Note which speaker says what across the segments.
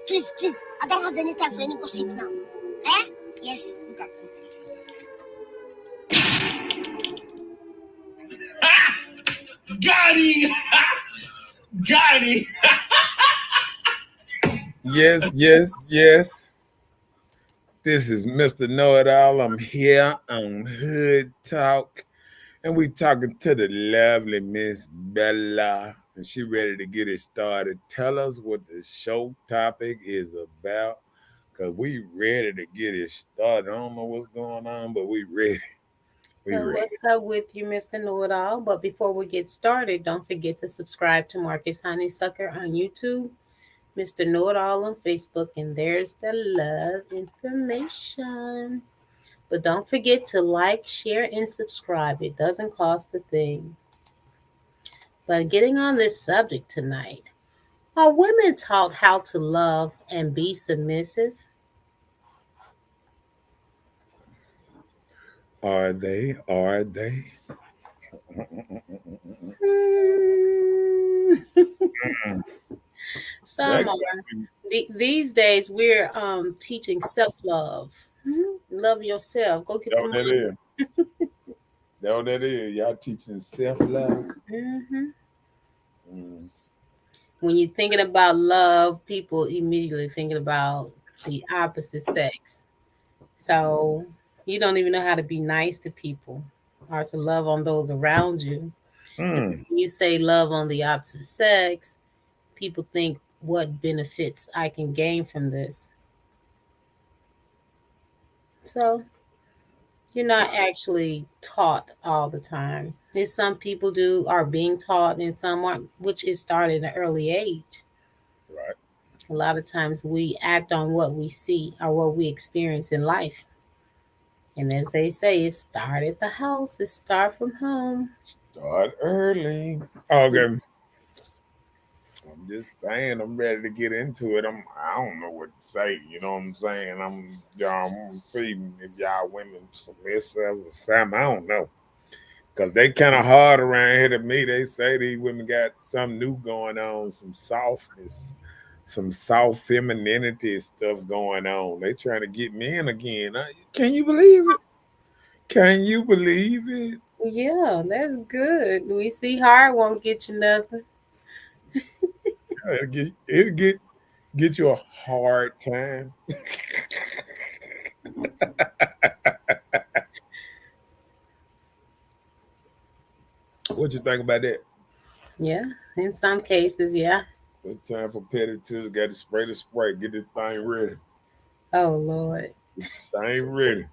Speaker 1: Please, I don't have any time for any gossip now. Eh? Yes, look at it.
Speaker 2: Got him! Got him!
Speaker 3: Yes. This is Mr. Know-It-All. I'm here on Hood Talk, and we talking to the lovely Miss Bella, and she ready to get it started. Tell us what the show topic is about, because we ready to get it started. I don't know what's going on, but we ready.
Speaker 4: What's up with you, Mr. Know-It-All? But before we get started, don't forget to subscribe to Marcus Honeysucker on YouTube, Mr. Know-It-All on Facebook, and there's the love information. But don't forget to like, share, and subscribe. It doesn't cost a thing. But getting on this subject tonight, are women taught how to love and be submissive?
Speaker 3: Are they?
Speaker 4: Some are. These days, we're teaching self-love. Love yourself. Go get the money.
Speaker 3: That's what that is. Y'all teaching self-love.
Speaker 4: When you're thinking about love, people immediately thinking about the opposite sex. So you don't even know how to be nice to people or to love on those around you. When you say love on the opposite sex, people think, what benefits I can gain from this? So you're not actually taught all the time. There's some people are being taught and some aren't, which is started at an early age.
Speaker 3: Right.
Speaker 4: A lot of times we act on what we see or what we experience in life. And as they say, it starts at the house. It starts from home.
Speaker 3: Start early. Okay. I'm just saying, I'm ready to get into it. I don't know what to say. You know what I'm saying? I'm gonna see if y'all women submissive or something. I don't know. Because they kind of hard around here to me. They say these women got something new going on, some softness, some soft femininity stuff going on. They trying to get men again. Can you believe it? Can you believe it?
Speaker 4: Yeah, that's good. We see hard won't get you nothing.
Speaker 3: It'll get you a hard time. What you think about that?
Speaker 4: Yeah, in some cases, yeah.
Speaker 3: It's time for petty tools. Got to spray the spray. Get this thing ready.
Speaker 4: Oh Lord.
Speaker 3: Thing ready.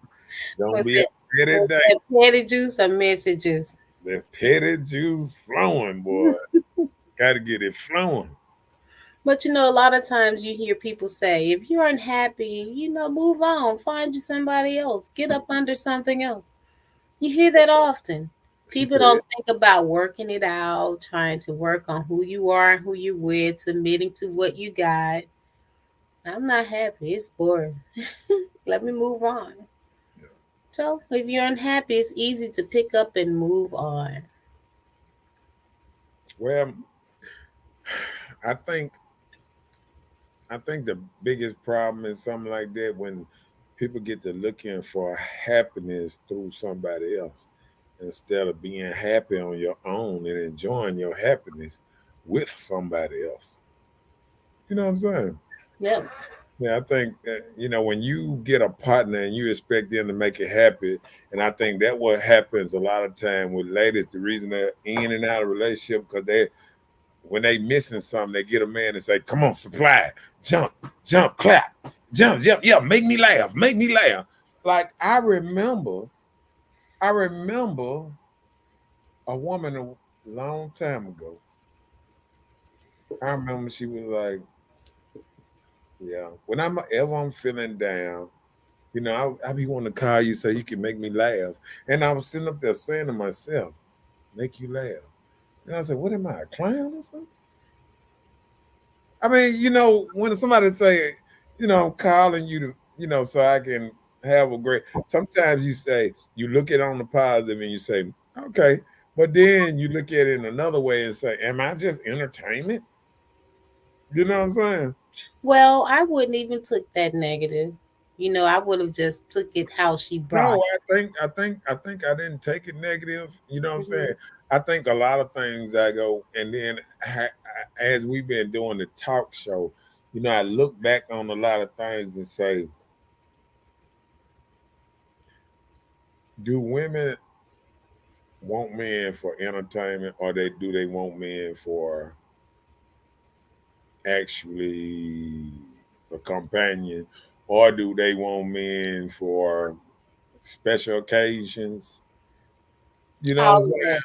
Speaker 3: Don't be a petty day.
Speaker 4: Petty juice or messy juice?
Speaker 3: The petty juice flowing, boy. Got to get it flowing.
Speaker 4: But a lot of times you hear people say, if you're unhappy, move on, find you somebody else, get up under something else. You hear that often. People don't think about working it out, trying to work on who you are and who you're with, submitting to what you got. I'm not happy. It's boring. Let me move on. Yeah. So if you're unhappy, it's easy to pick up and move on.
Speaker 3: Well, I think the biggest problem is something like that when people get to looking for happiness through somebody else instead of being happy on your own and enjoying your happiness with somebody else. You know what I'm saying?
Speaker 4: Yep.
Speaker 3: Yeah, I think that, when you get a partner and you expect them to make you happy, and I think that what happens a lot of time with ladies, the reason they're in and out of relationship, because when they missing something, they get a man and say, come on, supply, jump, clap, jump, yeah, make me laugh. Like I remember a woman a long time ago. I remember she was like, yeah, when I'm feeling down, I be wanting to call you so you can make me laugh. And I was sitting up there saying to myself, make you laugh. And I said, what am I, a clown or something? I mean, when somebody say, I'm calling you to, so I can Have a great. Sometimes you say you look at it on the positive and you say, okay, but then you look at it in another way and say, am I just entertainment? You know what I'm saying?
Speaker 4: Well, I wouldn't even took that negative. I would have just took it how she brought
Speaker 3: No,
Speaker 4: it.
Speaker 3: I think I didn't take it negative. You know what I'm
Speaker 4: Mhm.
Speaker 3: saying? I think a lot of things I go, and then as we've been doing the talk show, I look back on a lot of things and say, do women want men for entertainment, or do they want men for actually a companion, or do they want men for special occasions? You know what I'm
Speaker 4: All of
Speaker 3: saying?
Speaker 4: that.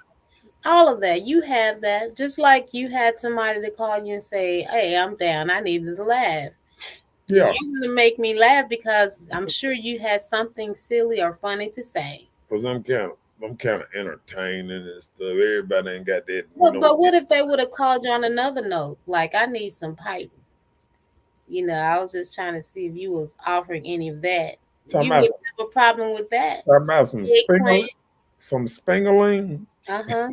Speaker 4: All of that. You have that. Just like you had somebody to call you and say, "Hey, I'm down. I needed to laugh."
Speaker 3: Yeah,
Speaker 4: You're gonna make me laugh because I'm sure you had something silly or funny to say.
Speaker 3: because I'm kind of entertaining and stuff. Everybody ain't got that,
Speaker 4: But what if they would have called you on another note? Like, I need some pipe. I was just trying to see if you was offering any of that.
Speaker 3: talking
Speaker 4: You
Speaker 3: about
Speaker 4: wouldn't have a problem with that.
Speaker 3: talking
Speaker 4: Some
Speaker 3: about some
Speaker 4: eggplant.
Speaker 3: spingaling, some spingaling.
Speaker 4: Uh-huh.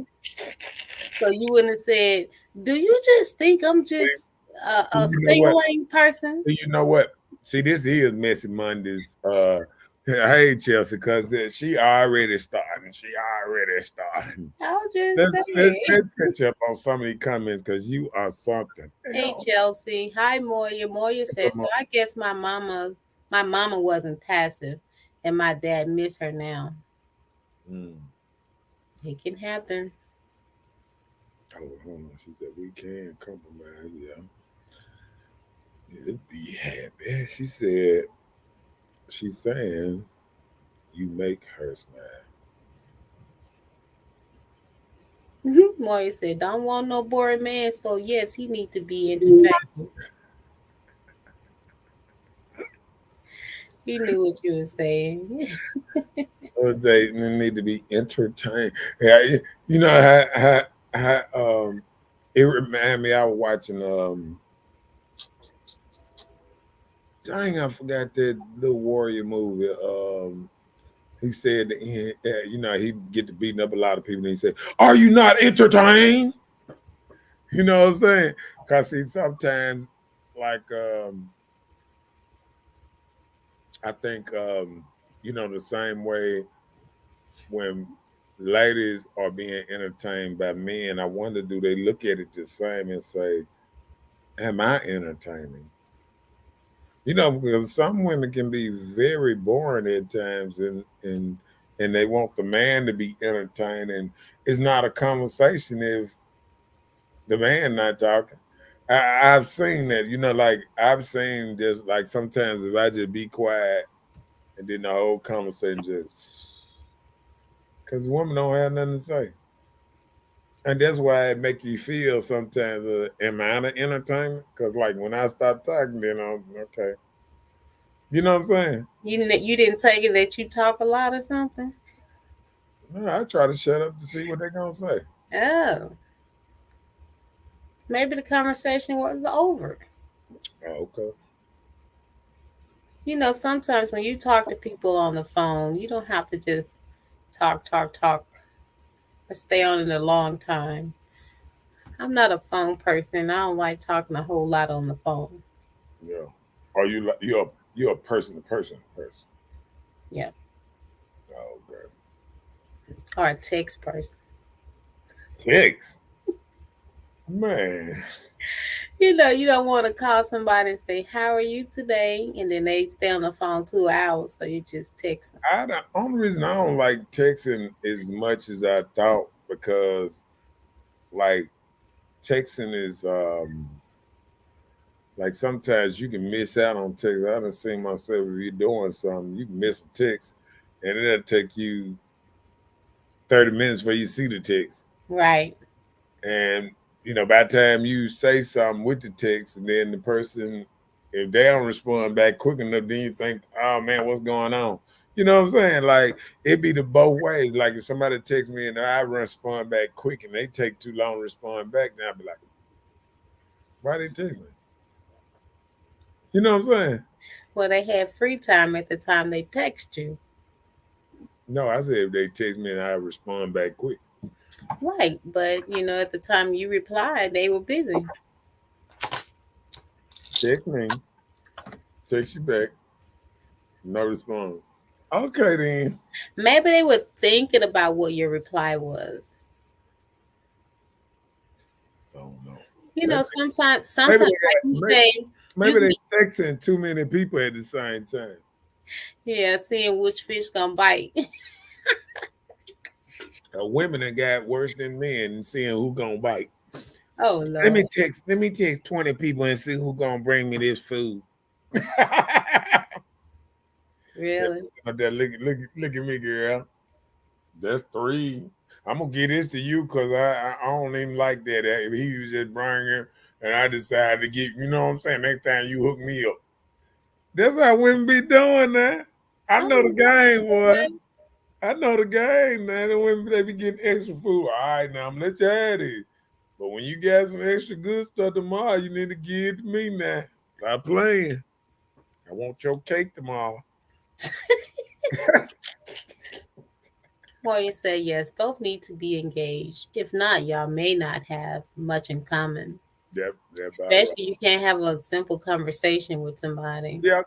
Speaker 4: So you wouldn't have said, "Do you just think I'm just
Speaker 3: Do
Speaker 4: a
Speaker 3: you know what?
Speaker 4: spingaling person?"
Speaker 3: Do you know what? See, this is Messy Mondays. Hey Chelsea, because she already starting. She already starting.
Speaker 4: I was just
Speaker 3: Let's, let's,
Speaker 4: saying.
Speaker 3: let's catch up on some of these comments because you are something
Speaker 4: Hey
Speaker 3: else.
Speaker 4: Chelsea. Hi Moya. Moya says, so I guess my mama wasn't passive and my dad miss her now.
Speaker 3: Mm.
Speaker 4: It can happen.
Speaker 3: Oh, hold on. She said we can compromise. Yeah, it'd be happy. She's saying you make her smile.
Speaker 4: Moya said, don't want no boring man, so yes, he need to be entertained. You knew what you were saying.
Speaker 3: Or they need to be entertained. Yeah, you know how it reminded me. I was watching dang, I forgot that little warrior movie. He said that he get to beating up a lot of people. And he said, "Are you not entertained?" You know what I'm saying? Cause see, sometimes like I think the same way when ladies are being entertained by men, I wonder do they look at it the same and say, "Am I entertaining?" Because some women can be very boring at times, and they want the man to be entertained, and it's not a conversation if the man not talking. I've seen that, like I've seen just like sometimes if I just be quiet and then the whole conversation just because the woman don't have nothing to say. And that's why it make you feel sometimes, am I an entertainment? Because like when I stop talking, then I'm okay. You know what I'm saying?
Speaker 4: You didn't take it that you talk a lot or something?
Speaker 3: No, I try to shut up to see what they're gonna say.
Speaker 4: Oh, maybe the conversation was over.
Speaker 3: Oh, okay.
Speaker 4: Sometimes when you talk to people on the phone, you don't have to just talk, talk, talk, or stay on it a long time. I'm not a phone person. I don't like talking a whole lot on the phone.
Speaker 3: Yeah. Are you like you're a person to person person?
Speaker 4: Yeah,
Speaker 3: Oh, okay.
Speaker 4: or a text person.
Speaker 3: Text, man.
Speaker 4: You don't want to call somebody and say, "How are you today?" And then they stay on the phone 2 hours, so you just text them.
Speaker 3: The only reason I don't like texting as much as I thought because like texting is like sometimes you can miss out on text. I done seen myself if you're doing something, you can miss a text, and it'll take you 30 minutes before you see the text.
Speaker 4: Right.
Speaker 3: And by the time you say something with the text, and then the person, if they don't respond back quick enough, then you think, oh man, what's going on? You know what I'm saying? Like it be the both ways. Like if somebody texts me and I respond back quick and they take too long to respond back, then I'll be like, why they text me? You know what I'm saying?
Speaker 4: Well, they have free time at the time they text you.
Speaker 3: No, I said if they text me and I respond back quick.
Speaker 4: Right. But, at the time you replied, they were busy.
Speaker 3: Text me, text you back, no response. Okay then.
Speaker 4: Maybe they were thinking about what your reply was.
Speaker 3: I don't know.
Speaker 4: Sometimes,
Speaker 3: Maybe
Speaker 4: like you
Speaker 3: they got,
Speaker 4: say, you
Speaker 3: maybe
Speaker 4: can,
Speaker 3: they texting too many people at the same time.
Speaker 4: yeah, seeing which fish gonna bite.
Speaker 3: Women that got worse than men and seeing who gonna bite.
Speaker 4: Oh
Speaker 3: Let me
Speaker 4: Lord,
Speaker 3: text. Let me text 20 people and see who gonna bring me this food.
Speaker 4: really?
Speaker 3: Look at me, girl. That's 3. I'm gonna get this to you because I don't even like that. He was just bringing, and I decided to get. You know what I'm saying? Next time you hook me up. That's how women be doing that. I know the
Speaker 4: Oh,
Speaker 3: game, boy.
Speaker 4: okay.
Speaker 3: I know the game, man. The women they be getting extra food. All right, now I'm gonna let you have it. But when you got some extra good stuff tomorrow, you need to give it to me now. Stop playing. I want your cake tomorrow.
Speaker 4: Well, you say yes. Both need to be engaged. If not, y'all may not have much in common.
Speaker 3: That's about right.
Speaker 4: Especially you can't have a simple conversation with somebody.
Speaker 3: Yep,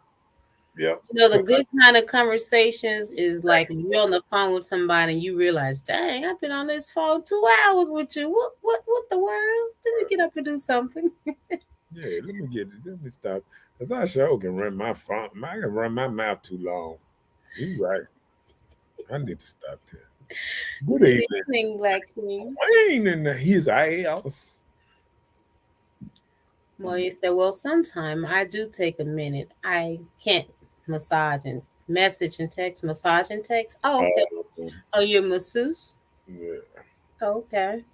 Speaker 3: yep.
Speaker 4: The good kind of conversations is like when you're on the phone with somebody and you realize, dang, I've been on this phone 2 hours with you. What the world? Let me get up and do something.
Speaker 3: Yeah, let me stop. Because I sure can run my phone. I can run my mouth too long. You right. I need to stop that. Good
Speaker 4: Good
Speaker 3: evening.
Speaker 4: evening, Black Queen.
Speaker 3: Wayne in his house.
Speaker 4: Well, you said, well, sometime I do take a minute. I can't massage and message and text, massage and text. Oh, okay.
Speaker 3: Um,
Speaker 4: Oh, you're a masseuse?
Speaker 3: yeah.
Speaker 4: Okay.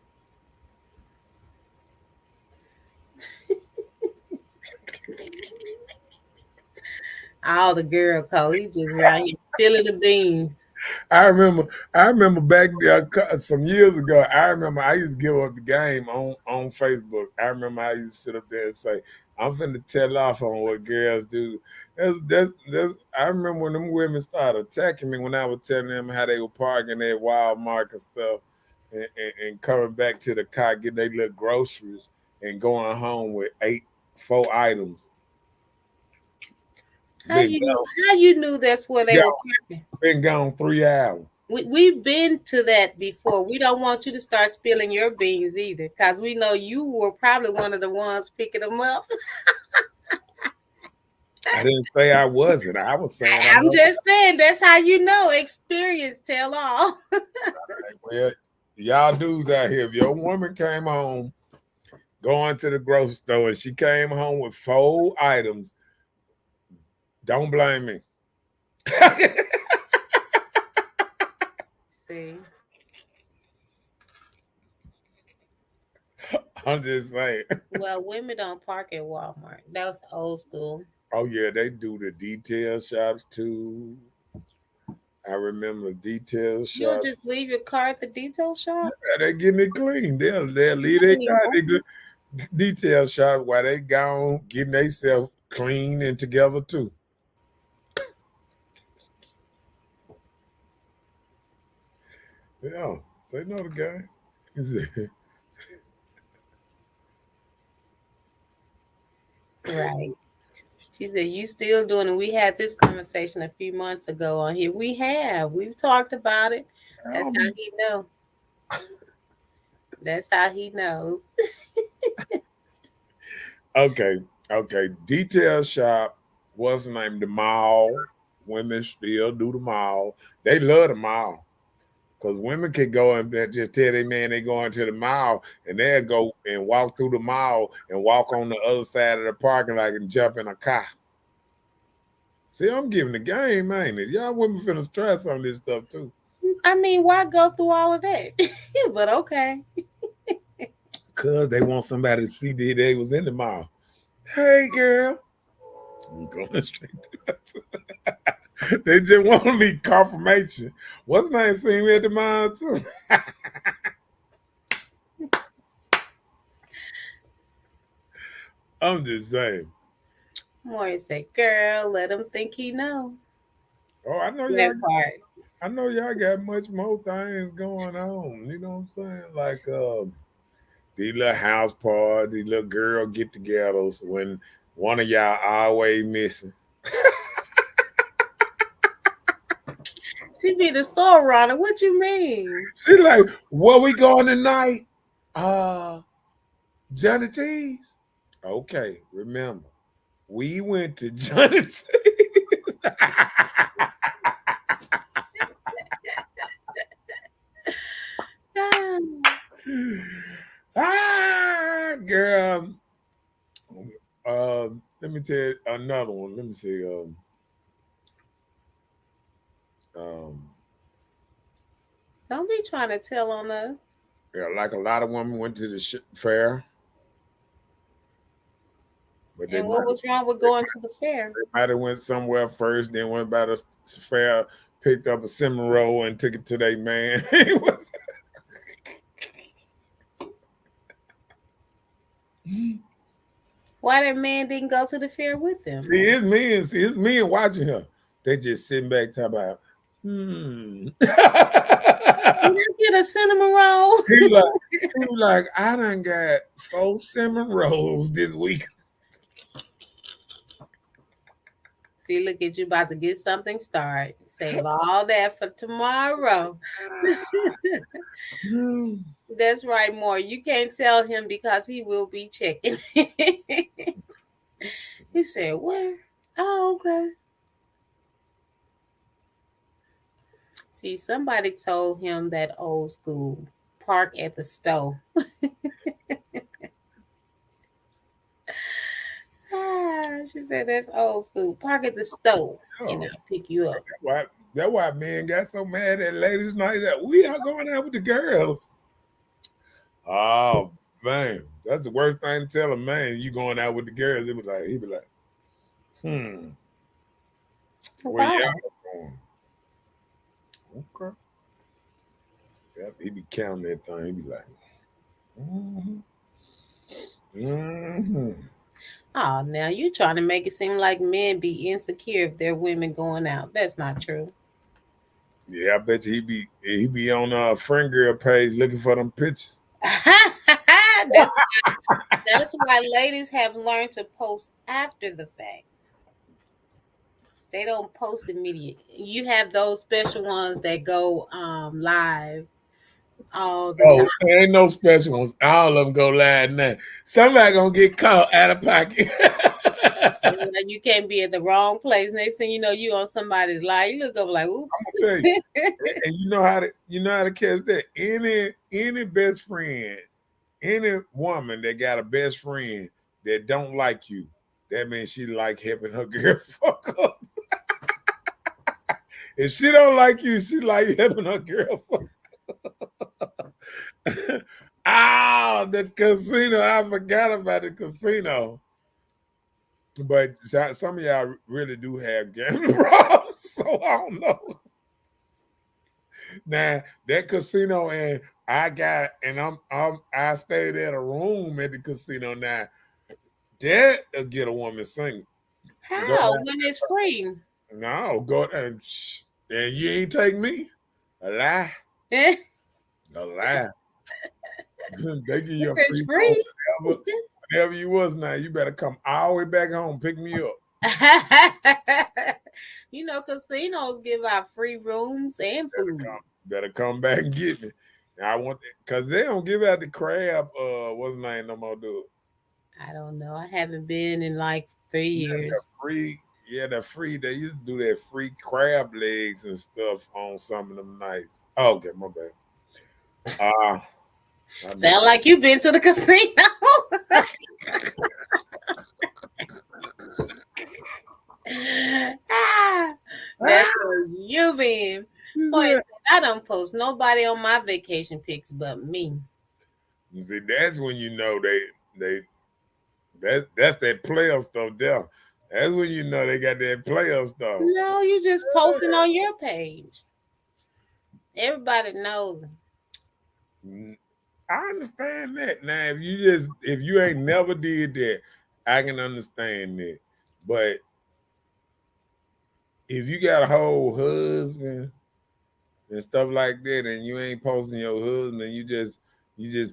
Speaker 4: All the girl code. He just around here spilling the beans.
Speaker 3: I remember back there some years ago. I remember I used to give up the game on Facebook. I remember I used to sit up there and say, "I'm finna tell off on what girls do." That's. I remember when them women started attacking me when I was telling them how they were parking at Walmart and stuff, and coming back to the car getting their little groceries and going home with 4 items.
Speaker 4: How
Speaker 3: Been
Speaker 4: you knew?
Speaker 3: gone,
Speaker 4: How you knew that's where they were
Speaker 3: gone,
Speaker 4: parking?
Speaker 3: been gone 3 hours.
Speaker 4: We've been to that before. We don't want you to start spilling your beans either, because we know you were probably one of the ones picking them up.
Speaker 3: I didn't say I wasn't. I was saying I
Speaker 4: I'm
Speaker 3: know.
Speaker 4: just saying that's how you know. Experience tell all.
Speaker 3: Well, y'all dudes out here, if your woman came home going to the grocery store and she came home with 4 items, don't blame me.
Speaker 4: See,
Speaker 3: I'm just saying.
Speaker 4: well, women don't park at Walmart. That was old school.
Speaker 3: Oh yeah, they do the detail shops too. I remember detail
Speaker 4: You'll
Speaker 3: shops.
Speaker 4: just leave your car at the detail shop.
Speaker 3: Yeah, they getting it clean. They'll leave
Speaker 4: Not
Speaker 3: their car at
Speaker 4: anymore.
Speaker 3: the detail shop while they gone getting themselves clean and together too. Yeah, they know the guy. He said,
Speaker 4: Right. She said, "You still doing it?" We had this conversation a few months ago on here. We have. We've talked about it. That's how he know. That's how he knows.
Speaker 3: okay. Detail shop was named the mall. Women still do the mall. They love the mall. Because women can go and just tell their man they going to the mall and they'll go and walk through the mall and walk on the other side of the parking lot and jump in a car. See, I'm giving the game, ain't it? Y'all women finna try some of this stuff too.
Speaker 4: I mean, why go through all of that? But okay.
Speaker 3: Because they want somebody to see that they was in the mall. Hey, girl. I'm going straight through that. They just want me confirmation. What's name seen me at the mall too? I'm just saying.
Speaker 4: Maury said, "Girl, let him think he know."
Speaker 3: Oh, I know y'all.
Speaker 4: That part.
Speaker 3: I know y'all got much more things going on. You know what I'm saying? Like these little house parties, these little girl get-togethers when one of y'all always missing.
Speaker 4: She be the store runner. What you mean?
Speaker 3: She like, where we going tonight? Johnny T's. Okay, remember, we went to Johnny T's.
Speaker 4: Ah,
Speaker 3: Girl. Let me tell you another one. Let me see. Um,
Speaker 4: don't be trying to tell on us.
Speaker 3: yeah, like a lot of women went to the fair, but
Speaker 4: And what was wrong with going to the fair?
Speaker 3: they might have went somewhere first, then went by the fair, picked up a cinnamon roll, and took it to their man. It was.
Speaker 4: Why that man didn't go to the fair with them?
Speaker 3: See, it's me and watching her. They just sitting back talking about,
Speaker 4: You didn't get a cinnamon roll.
Speaker 3: he was like, I done got 4 cinnamon rolls this week.
Speaker 4: See, look at you about to get something started. Save all that for tomorrow. That's right, more. You can't tell him because he will be checking. He said, "Where? Oh, okay." See, somebody told him that old school park at the stove. She said that's old school. Park at the stove and I'll pick you up.
Speaker 3: That's why men got so mad at ladies' night that we are going out with the girls. Oh man, that's the worst thing to tell a man. You going out with the girls? He'd be like, where
Speaker 4: Why?
Speaker 3: y'all going? Okay. Yep, he be counting that thing. He be like,
Speaker 4: Oh, now you trying to make it seem like men be insecure if their women going out. That's not true.
Speaker 3: Yeah, I bet you he be on a friend girl page looking for them pictures.
Speaker 4: that's why ladies have learned to post after the fact. They don't post immediately. You have those special ones that go live all the
Speaker 3: Oh,
Speaker 4: time.
Speaker 3: there ain't no special ones. All of them go live now. Somebody gonna get caught out of pocket.
Speaker 4: And you can't be at the wrong place. Next thing you know, you on somebody's live. You look up like, oops.
Speaker 3: I'm gonna tell you, and you know how to catch that. Any best friend, any woman that got a best friend that don't like you, that means she like helping her girl fuck up. If she don't like you, she like helping her girl fuck up. The casino. I forgot about the casino. But some of y'all really do have gambling problems, so I don't know. Now that casino, and I stayed at a room at the casino. Now that'll get a woman single. Go
Speaker 4: How? When it's free.
Speaker 3: no, go and you ain't take me. A lie,
Speaker 4: Eh,
Speaker 3: a lie. They give you a
Speaker 4: if it's
Speaker 3: free
Speaker 4: free.
Speaker 3: whatever you was. Now you better come all the way back home, pick me up.
Speaker 4: You know, casinos give out free rooms and food.
Speaker 3: Better come back and get me. Now I want because they don't give out the crab. What's the name? No more do it.
Speaker 4: I don't know. I haven't been in like 3 years.
Speaker 3: Free. Yeah, the free. They used to do that free crab legs and stuff on some of them nights. Oh, okay, my bad.
Speaker 4: Sound like you've been to the casino. That's where you been. Boy, I don't post nobody on my vacation pics but me.
Speaker 3: You see, that's when you know that's that player stuff there. That's when you know they got that player stuff.
Speaker 4: No, you just posting on your page. Everybody knows.
Speaker 3: I understand that. Now, if you ain't never did that, I can understand that. But if you got a whole husband and stuff like that, and you ain't posting your husband, and you just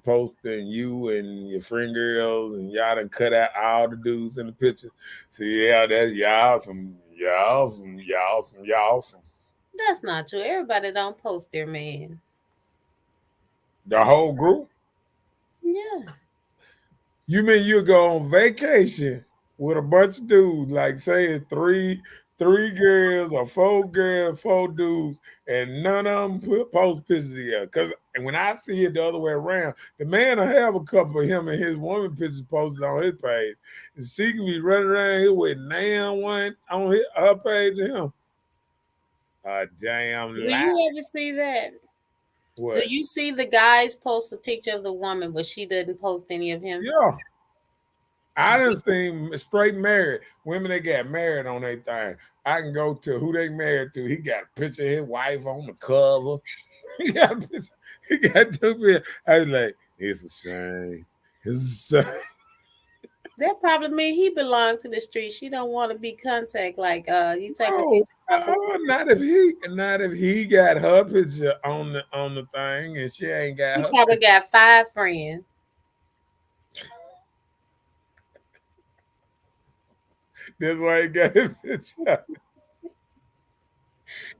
Speaker 3: posting you and your friend girls, and y'all done cut out all the dudes in the picture. So yeah, that's y'all some.
Speaker 4: That's not true. Everybody don't post their man.
Speaker 3: The whole group.
Speaker 4: Yeah.
Speaker 3: You mean you go on vacation with a bunch of dudes, like say it's three girls or 4 girls, 4 dudes, and none of them post pictures together. Because when I see it the other way around, the man will have a couple of him and his woman pictures posted on his page. And she can be running around here with Nam one on her page and him. A damn
Speaker 4: Do
Speaker 3: lie.
Speaker 4: you ever see that?
Speaker 3: What?
Speaker 4: Do you see the guys post a picture of the woman, but she doesn't post any of him?
Speaker 3: Yeah. I done seen straight married women that got married on their thing. I can go to who they married to. He got a picture of his wife on the cover. He got a picture. He got 2 pictures. I was like, it's a shame. It's a shame.
Speaker 4: That probably mean he belongs to the street. She don't want to be contact like you take a
Speaker 3: No,
Speaker 4: picture.
Speaker 3: not if he got her picture on the thing and she ain't got
Speaker 4: He
Speaker 3: her.
Speaker 4: probably got 5 friends.
Speaker 3: That's why he got his picture.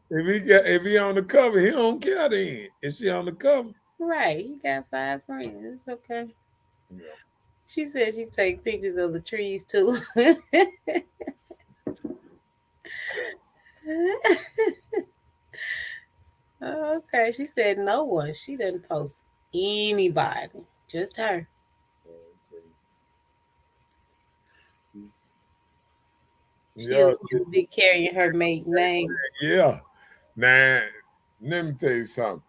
Speaker 3: If he on the cover, he don't care then. If she on the cover.
Speaker 4: Right. He got 5 friends. It's okay.
Speaker 3: Yeah.
Speaker 4: She said she take pictures of the trees too. Okay. She said no one. She doesn't post anybody. Just her. She'll still be carrying her maiden name.
Speaker 3: Yeah. Now, let me tell you something.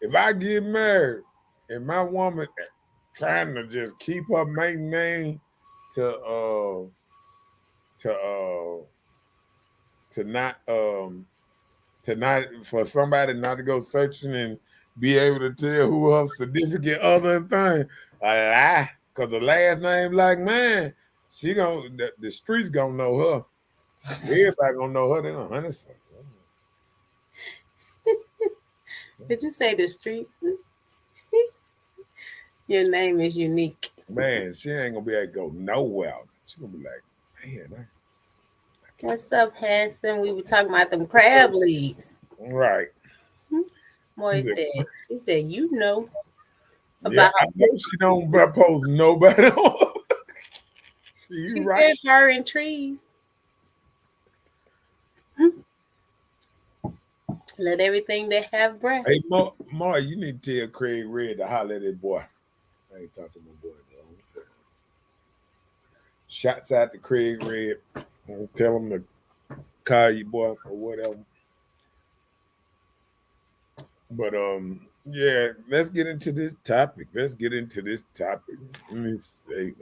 Speaker 3: If I get married and my woman trying to just keep her maiden name to not for somebody not to go searching and be able to tell who her significant other and thing, a lie. Cause the last name like mine, she the streets gonna know her. Everybody gonna know her. They don't understand.
Speaker 4: Did you say the streets? Your name is unique.
Speaker 3: Man, she ain't gonna be able to go nowhere. She gonna be like, man.
Speaker 4: What's up, handsome? We were talking about them crab legs.
Speaker 3: Right.
Speaker 4: Moy said, she said, you know about
Speaker 3: yeah, I know she don't post nobody on.
Speaker 4: She said her and trees. Let everything that have breath.
Speaker 3: Hey, Mar, you need to tell Craig Red to holler at that boy. I ain't talking to my boy. Though. Shots out to Craig Red. Tell him to call you boy or whatever. But yeah, let's get into this topic. Let me see.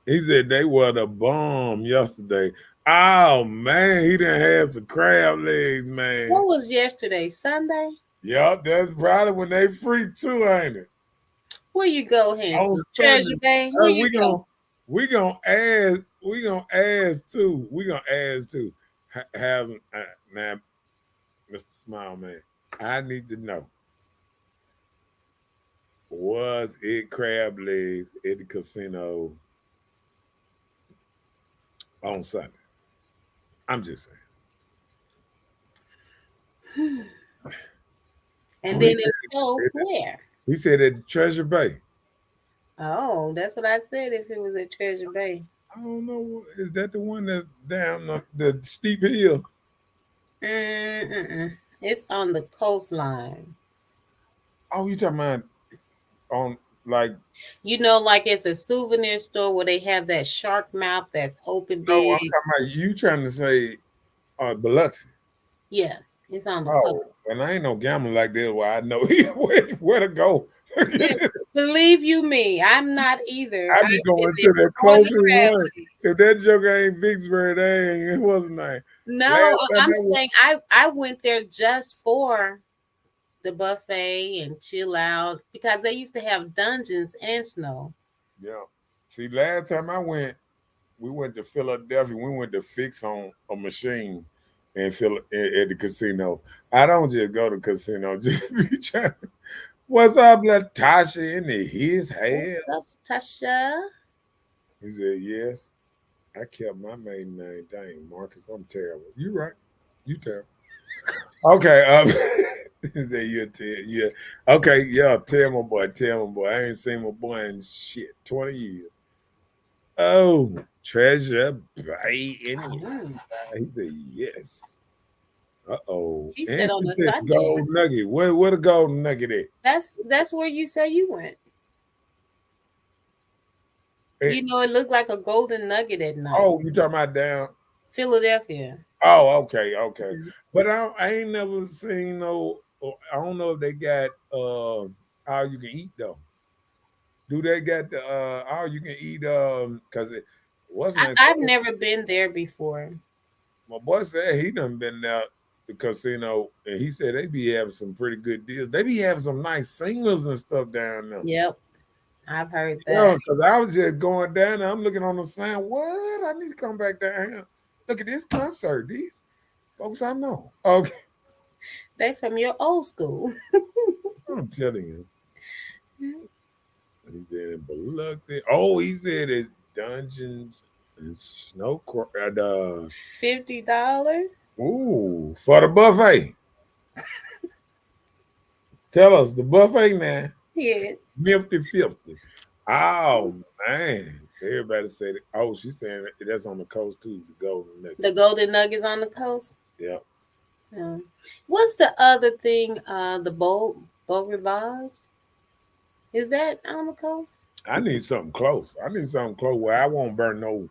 Speaker 3: He said they were the bomb yesterday. Oh man, he done had some crab legs, man.
Speaker 4: What was yesterday? Sunday?
Speaker 3: Yep, that's probably when they free too, ain't it?
Speaker 4: Where you go, Hanson? Treasure Bay. Where you go?
Speaker 3: We gonna ask too. Have now, Mr. Smile Man. I need to know. Was it crab legs at the casino on Sunday? I'm just saying.
Speaker 4: And then if so, where?
Speaker 3: He said at the Treasure Bay.
Speaker 4: Oh, that's what I said. If it was at Treasure Bay,
Speaker 3: I don't know. Is that the one that's down the steep hill?
Speaker 4: It's on the coastline.
Speaker 3: Oh, you talking about on like?
Speaker 4: Like it's a souvenir store where they have that shark mouth that's open big.
Speaker 3: No, I'm talking about you trying to say Biloxi.
Speaker 4: Yeah, it's on the coast.
Speaker 3: And I ain't no gambler like that where I know where to go.
Speaker 4: Believe you me, I'm not either.
Speaker 3: I be going to the closest one. If that joker ain't Vicksburg, it wasn't nice.
Speaker 4: No, I'm saying I went there just for the buffet and chill out because they used to have dungeons and snow.
Speaker 3: Yeah. See, last time I went, we went to Philadelphia. We went to fix on a machine and at the casino. I don't just go to casino, just be trying. What's up, Latasha in his head?
Speaker 4: What's up, Tasha?
Speaker 3: He said, yes. I kept my maiden name. Dang, Marcus, I'm terrible. You right. You terrible. Okay. He said, you're terrible. Yeah. Okay. Yeah. Tell my boy. Tell my boy. I ain't seen my boy in shit 20 years. Oh, treasure bay in
Speaker 4: Mm.
Speaker 3: He said, yes. Uh-oh.
Speaker 4: He
Speaker 3: And
Speaker 4: said on
Speaker 3: she
Speaker 4: a
Speaker 3: said
Speaker 4: Sunday.
Speaker 3: gold nugget. Where the gold nugget at?
Speaker 4: That's where you say you went.
Speaker 3: It,
Speaker 4: You know, it looked like a golden nugget at night.
Speaker 3: oh, you talking about down?
Speaker 4: Philadelphia.
Speaker 3: Oh, okay, okay.
Speaker 4: Mhm.
Speaker 3: But I ain't never seen no. I don't know if they got all you can eat though. Do they got the all you can eat? Cause it wasn't that
Speaker 4: I've
Speaker 3: so.
Speaker 4: never been there before.
Speaker 3: My boy said he done been out the casino, and he said they be having some pretty good deals. They be having some nice singers and stuff down there.
Speaker 4: Yep, I've heard
Speaker 3: Yeah,
Speaker 4: that.
Speaker 3: because I was just going down there. I'm looking on the sign. What? I need to come back down here. Look at this concert. These folks I know. Okay.
Speaker 4: They from your old school.
Speaker 3: I'm telling you. He said in Biloxi. Oh, he said it's Dungeons and Snow.
Speaker 4: $50.
Speaker 3: Ooh, for the buffet. Tell us the buffet now.
Speaker 4: Yes.
Speaker 3: 50-50. Oh man. Everybody said it. Oh, she's saying that's on the coast too, the golden nugget.
Speaker 4: The golden nuggets on the coast.
Speaker 3: Yeah.
Speaker 4: What's the other thing? The boat rivage. Is that on the coast?
Speaker 3: I need something close. I need something close where I won't burn no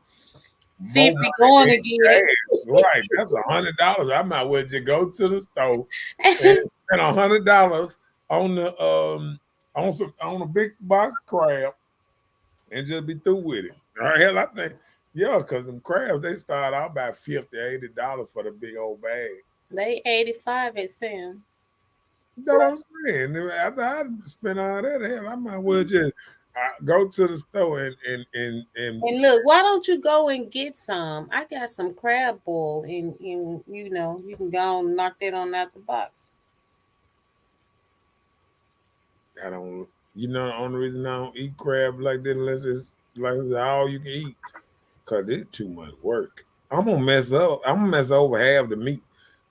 Speaker 4: 50
Speaker 3: more
Speaker 4: going
Speaker 3: money
Speaker 4: again.
Speaker 3: in gas. Right. That's $100. I might well just go to the store and spend $100 on the on a big box crab and just be through with it. Hell, I think, yeah, because them crabs, they start out about $50-$80 for the big old bag.
Speaker 4: They 85 at Sam's.
Speaker 3: You know what I'm saying? After I spend all that, hell, I might well just go to the store and
Speaker 4: And look, why don't you go and get some? I got some crab boil, and you know you can go and knock that on out the box.
Speaker 3: I don't. You know, the only reason I don't eat crab like that unless it's like it's all you can eat, cause it's too much work. I'm gonna mess up. I'm gonna mess over half the meat,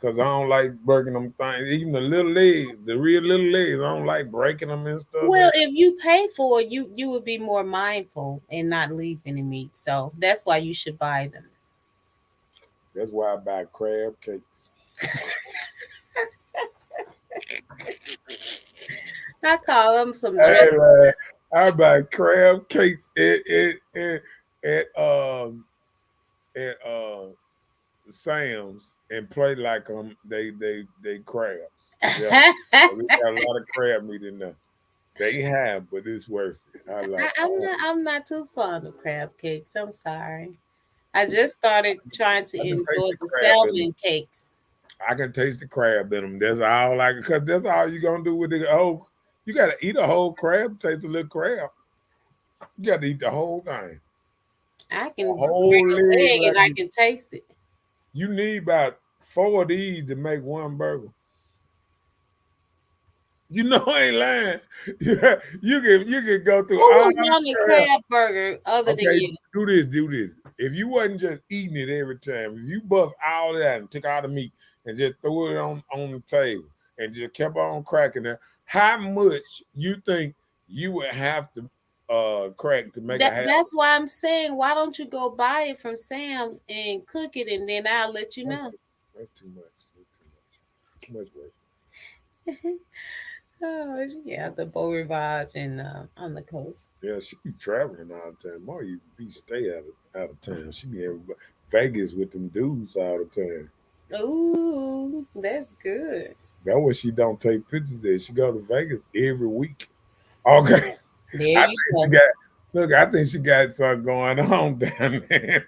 Speaker 3: cause I don't like breaking them things. Even the little legs, the real little legs, I don't like breaking them and stuff.
Speaker 4: Well, if you pay for it, you would be more mindful and not leave any meat. So that's why you should buy them.
Speaker 3: That's why I buy crab cakes.
Speaker 4: I call them some
Speaker 3: Hey,
Speaker 4: dressing.
Speaker 3: man, I buy crab cakes at Sam's and play like they crabs. Yeah, we got a lot of crab meat in there. They have, but it's worth it. I like.
Speaker 4: I'm not too fond of crab cakes. I'm sorry. I just started trying to
Speaker 3: I can taste
Speaker 4: enjoy
Speaker 3: the
Speaker 4: the
Speaker 3: crab in them.
Speaker 4: salmon cakes.
Speaker 3: I can taste the crab in them. That's all I because that's all you gonna do with the whole. You gotta eat a whole crab. Taste a little crab. You gotta eat the whole thing.
Speaker 4: I
Speaker 3: A
Speaker 4: can
Speaker 3: whole
Speaker 4: break a
Speaker 3: leg.
Speaker 4: leg and I
Speaker 3: Like
Speaker 4: can taste it.
Speaker 3: you need about 4 of these to make one burger. You know I ain't lying. Yeah, you can go through
Speaker 4: Who
Speaker 3: all
Speaker 4: would
Speaker 3: the
Speaker 4: want a
Speaker 3: crab.
Speaker 4: crab burger other than
Speaker 3: Okay,
Speaker 4: you?
Speaker 3: do this. If you wasn't just eating it every time, if you bust all that and took all the meat and just threw it on the table and just kept on cracking it, how much you think you would have to crack to make a half?
Speaker 4: That's why I'm saying, why don't you go buy it from Sam's and cook it, and then I'll let you know.
Speaker 3: That's too much. That's too much. Too much work.
Speaker 4: Oh yeah, the Beau Rivage and on the coast.
Speaker 3: Yeah, she be traveling all the time. More you be stay out of town. She be in Vegas with them dudes all the time.
Speaker 4: Ooh, that's good.
Speaker 3: That's what she don't take pictures at. She go to Vegas every week. Okay.
Speaker 4: There
Speaker 3: I
Speaker 4: you
Speaker 3: think she
Speaker 4: go.
Speaker 3: got look, I think she got something going on down there.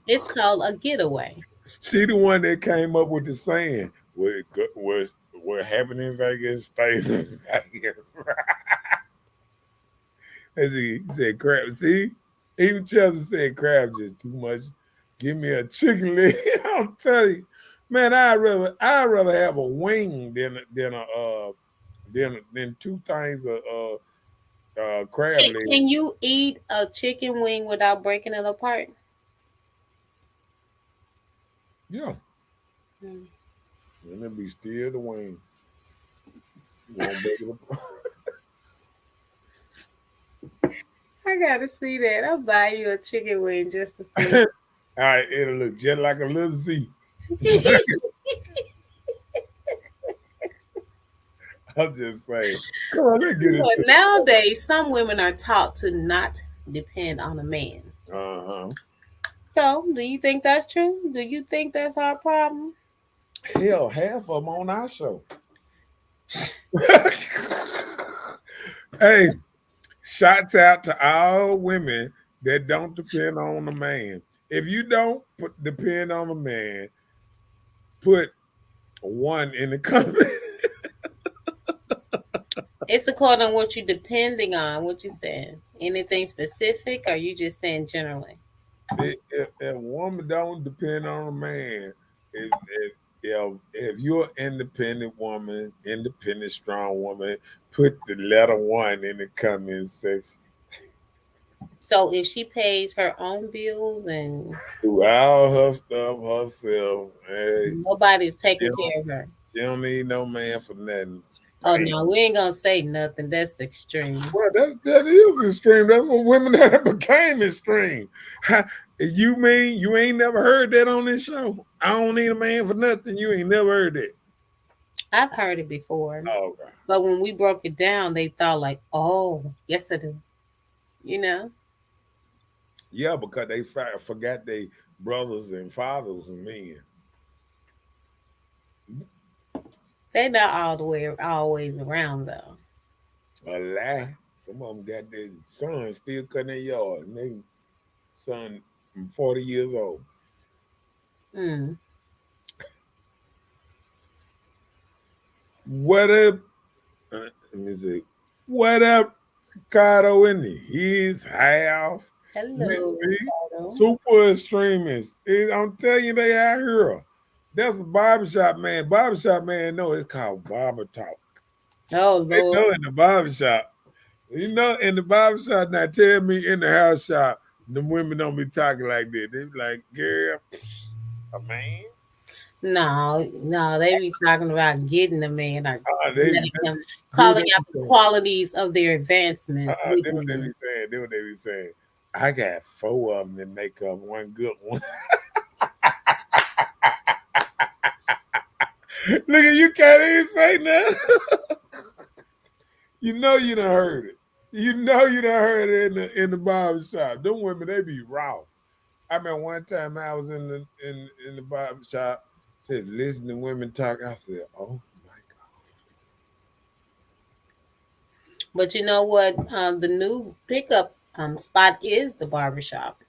Speaker 4: It's called a getaway.
Speaker 3: She the one that came up with the saying, what happened in Vegas stays in Vegas. As he said, crab. See, even Chelsea said crab just too much. Give me a chicken leg. I'll tell you, man. I'd rather have a wing than two things of crab leg.
Speaker 4: Can you eat a chicken wing without breaking it apart?
Speaker 3: Yeah,
Speaker 4: Mm.
Speaker 3: and it be still the wing. You won't break it apart.
Speaker 4: I gotta see that. I'll buy you a chicken wing just to see.
Speaker 3: All right, it'll look just like a little Z. I'm just saying. Come on, let's get
Speaker 4: But
Speaker 3: into
Speaker 4: nowadays, some women are taught to not depend on a man.
Speaker 3: it. Uh-huh.
Speaker 4: So, do you think that's true? Do you think that's our problem?
Speaker 3: Hell, half of them on our show. Hey, shouts out to all women that don't depend on a man. If you don't depend on a man, put one in the comment.
Speaker 4: It's according to what you're depending on. What you saying? Anything specific, or you just saying generally?
Speaker 3: If a woman don't depend on a man, if you're an independent woman, independent strong woman, put the letter one in the comment section.
Speaker 4: So, if she pays her own bills and
Speaker 3: Do all her stuff herself. Hey,
Speaker 4: nobody's
Speaker 3: she
Speaker 4: taking
Speaker 3: don't,
Speaker 4: care of her.
Speaker 3: she don't need no man for nothing.
Speaker 4: Oh
Speaker 3: Hey,
Speaker 4: no, we ain't gonna say nothing. That's extreme.
Speaker 3: well, that is extreme. That's what women that became extreme. You mean you ain't never heard that on this show? I don't need a man for nothing. You ain't never heard that.
Speaker 4: I've heard it before,
Speaker 3: Oh, okay.
Speaker 4: but when we broke it down, they thought like, "Oh, yes, I do." You know,
Speaker 3: Yeah, because they forgot they brothers and fathers and men.
Speaker 4: they're not all the way always around though.
Speaker 3: A lie. Some of them got their sons still cutting their yard, and they son 40 years old.
Speaker 4: Mm.
Speaker 3: What up? Let me see. What up, Ricardo in his house?
Speaker 4: Hello,
Speaker 3: See,
Speaker 4: Ricardo.
Speaker 3: super extremists. I'm telling you, they out here. That's a barbershop man. Barbershop man, no, it's called barber talk.
Speaker 4: Oh
Speaker 3: They know
Speaker 4: Lord,
Speaker 3: in the barbershop. You know, in the barbershop, now tell me in the house shop, the women don't be talking like that. They be like, girl, a man?
Speaker 4: no, no, they be talking about getting a man or
Speaker 3: They
Speaker 4: letting him,
Speaker 3: do what
Speaker 4: calling
Speaker 3: they
Speaker 4: out
Speaker 3: be
Speaker 4: the
Speaker 3: saying.
Speaker 4: qualities of their advancements with
Speaker 3: They what they be
Speaker 4: men.
Speaker 3: saying. They what they be saying. I got four of them that make up one good one. Look at you can't even say nothing. You know you done heard it. You know you done heard it in the barber shop. Them women, they be raw. I remember one time I was in the barber shop, said listen to women talk. I said, oh my
Speaker 4: But you know what? The new pickup spot is the barbershop.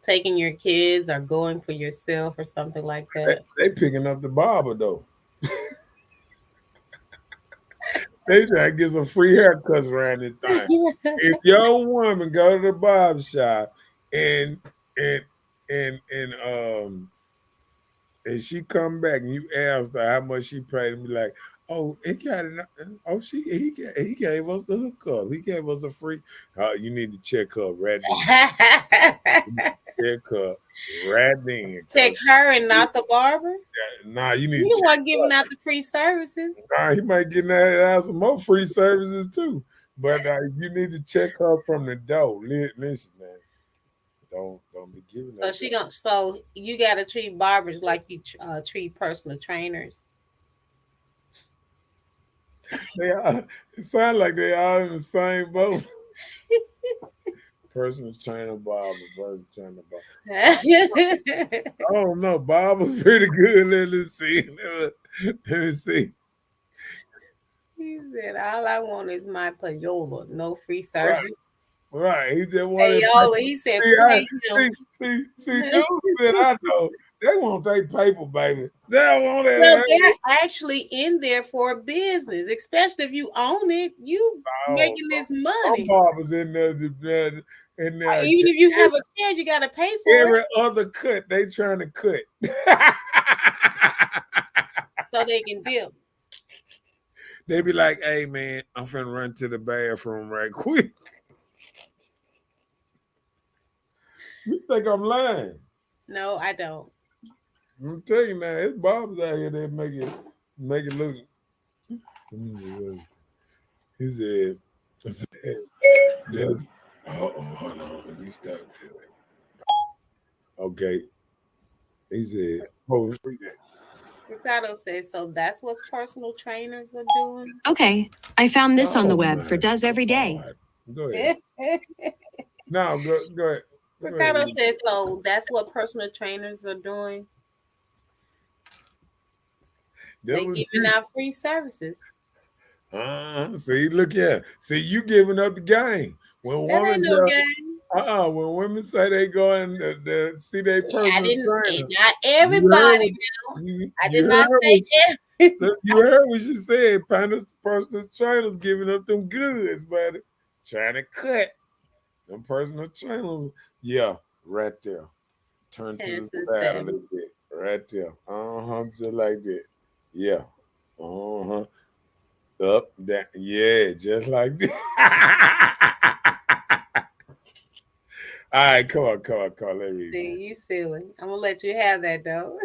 Speaker 4: Taking your kids or going for yourself or something like
Speaker 3: God.
Speaker 4: that.
Speaker 3: They picking up the barber though. They trying to get some free haircuts around this thing. If your woman go to the barber shop and and and and she come back and you ask her how much she paid and be like, oh, it got it. Oh, he gave us the hookup. He gave us a free. You need to check her right then. Check her right then.
Speaker 4: Check her and not the barber.
Speaker 3: Nah, you
Speaker 4: You
Speaker 3: need to
Speaker 4: the
Speaker 3: check
Speaker 4: one giving out the free services.
Speaker 3: her. Nah, he might get out some more free services too. But you need to check her from the door. Listen, man. Don't be giving
Speaker 4: So
Speaker 3: that.
Speaker 4: she gon' So you gotta treat barbers like you treat personal trainers.
Speaker 3: They all, it sounds like they all in the same boat. Personal trainer Bob, personal trainer Bob. I don't know. Bob was pretty good. Let me see. Let me see.
Speaker 4: He said, "All I want is my payola, no free
Speaker 3: Right,
Speaker 4: services."
Speaker 3: right. He just wanted.
Speaker 4: Payola. He said,
Speaker 3: See,
Speaker 4: "Pay
Speaker 3: see, dude that I know. They want their paper, baby. They don't want
Speaker 4: Well,
Speaker 3: that.
Speaker 4: they're actually in there for business, especially if you own it. You
Speaker 3: Oh,
Speaker 4: making this
Speaker 3: some
Speaker 4: money.
Speaker 3: barbers in there, in there.
Speaker 4: Even if you have a chair, you got to pay for it
Speaker 3: Every other cut, they trying to cut.
Speaker 4: so they can dip.
Speaker 3: They be like, "Hey, man, I'm finna run to the bathroom right quick." You think I'm lying?
Speaker 4: No, I don't.
Speaker 3: I'm telling you now, it's barbers out here that make it look. He said, "There's." Oh, hold on, let me stop. Okay, he said, "Oh,
Speaker 4: Ricardo says, so that's what personal trainers are doing.
Speaker 5: Okay, I found this on the
Speaker 3: oh
Speaker 5: web
Speaker 3: my
Speaker 5: for Does Every Day.
Speaker 3: God. Go ahead. No, go ahead. Go ahead.
Speaker 4: Ricardo says, so that's what personal trainers are doing.
Speaker 3: That
Speaker 4: They
Speaker 3: was
Speaker 4: giving out free services.
Speaker 3: See, look here. See, you giving up the game. When
Speaker 4: That ain't
Speaker 3: women
Speaker 4: no game.
Speaker 3: when women say they going to see their
Speaker 4: I
Speaker 3: personal
Speaker 4: didn't.
Speaker 3: trainer,
Speaker 4: Not
Speaker 3: you heard
Speaker 4: everybody.
Speaker 3: what
Speaker 4: Now.
Speaker 3: you,
Speaker 4: I
Speaker 3: you
Speaker 4: did not
Speaker 3: heard
Speaker 4: say
Speaker 3: what
Speaker 4: everybody.
Speaker 3: you heard what she said. Personal trainers giving up them goods, buddy. Trying to cut them personal trainers. Yeah, right there. Turn to the
Speaker 4: Hanson
Speaker 3: side a
Speaker 4: said,
Speaker 3: little bit. Right there. Just like that. Yeah. Up, down. Yeah, just like that. All right, come on. Let me
Speaker 4: see,
Speaker 3: read.
Speaker 4: you silly. I'm gonna let you have that though.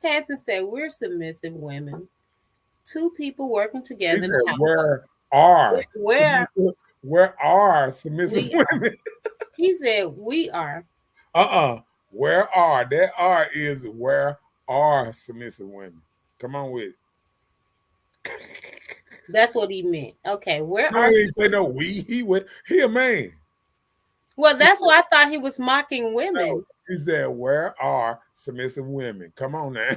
Speaker 4: Hanson said, we're submissive women. Two people working
Speaker 3: He
Speaker 4: together in the
Speaker 3: said,
Speaker 4: household. Where
Speaker 3: where are submissive
Speaker 4: we are.
Speaker 3: women?
Speaker 4: He said, we are.
Speaker 3: Where are? That are is where are submissive women? Come on with it.
Speaker 4: That's what he meant. Okay, where
Speaker 3: No,
Speaker 4: are
Speaker 3: he ain't say no we. He a man.
Speaker 4: well, that's why I thought he was mocking
Speaker 3: No,
Speaker 4: women.
Speaker 3: he said, where are submissive women? Come on now.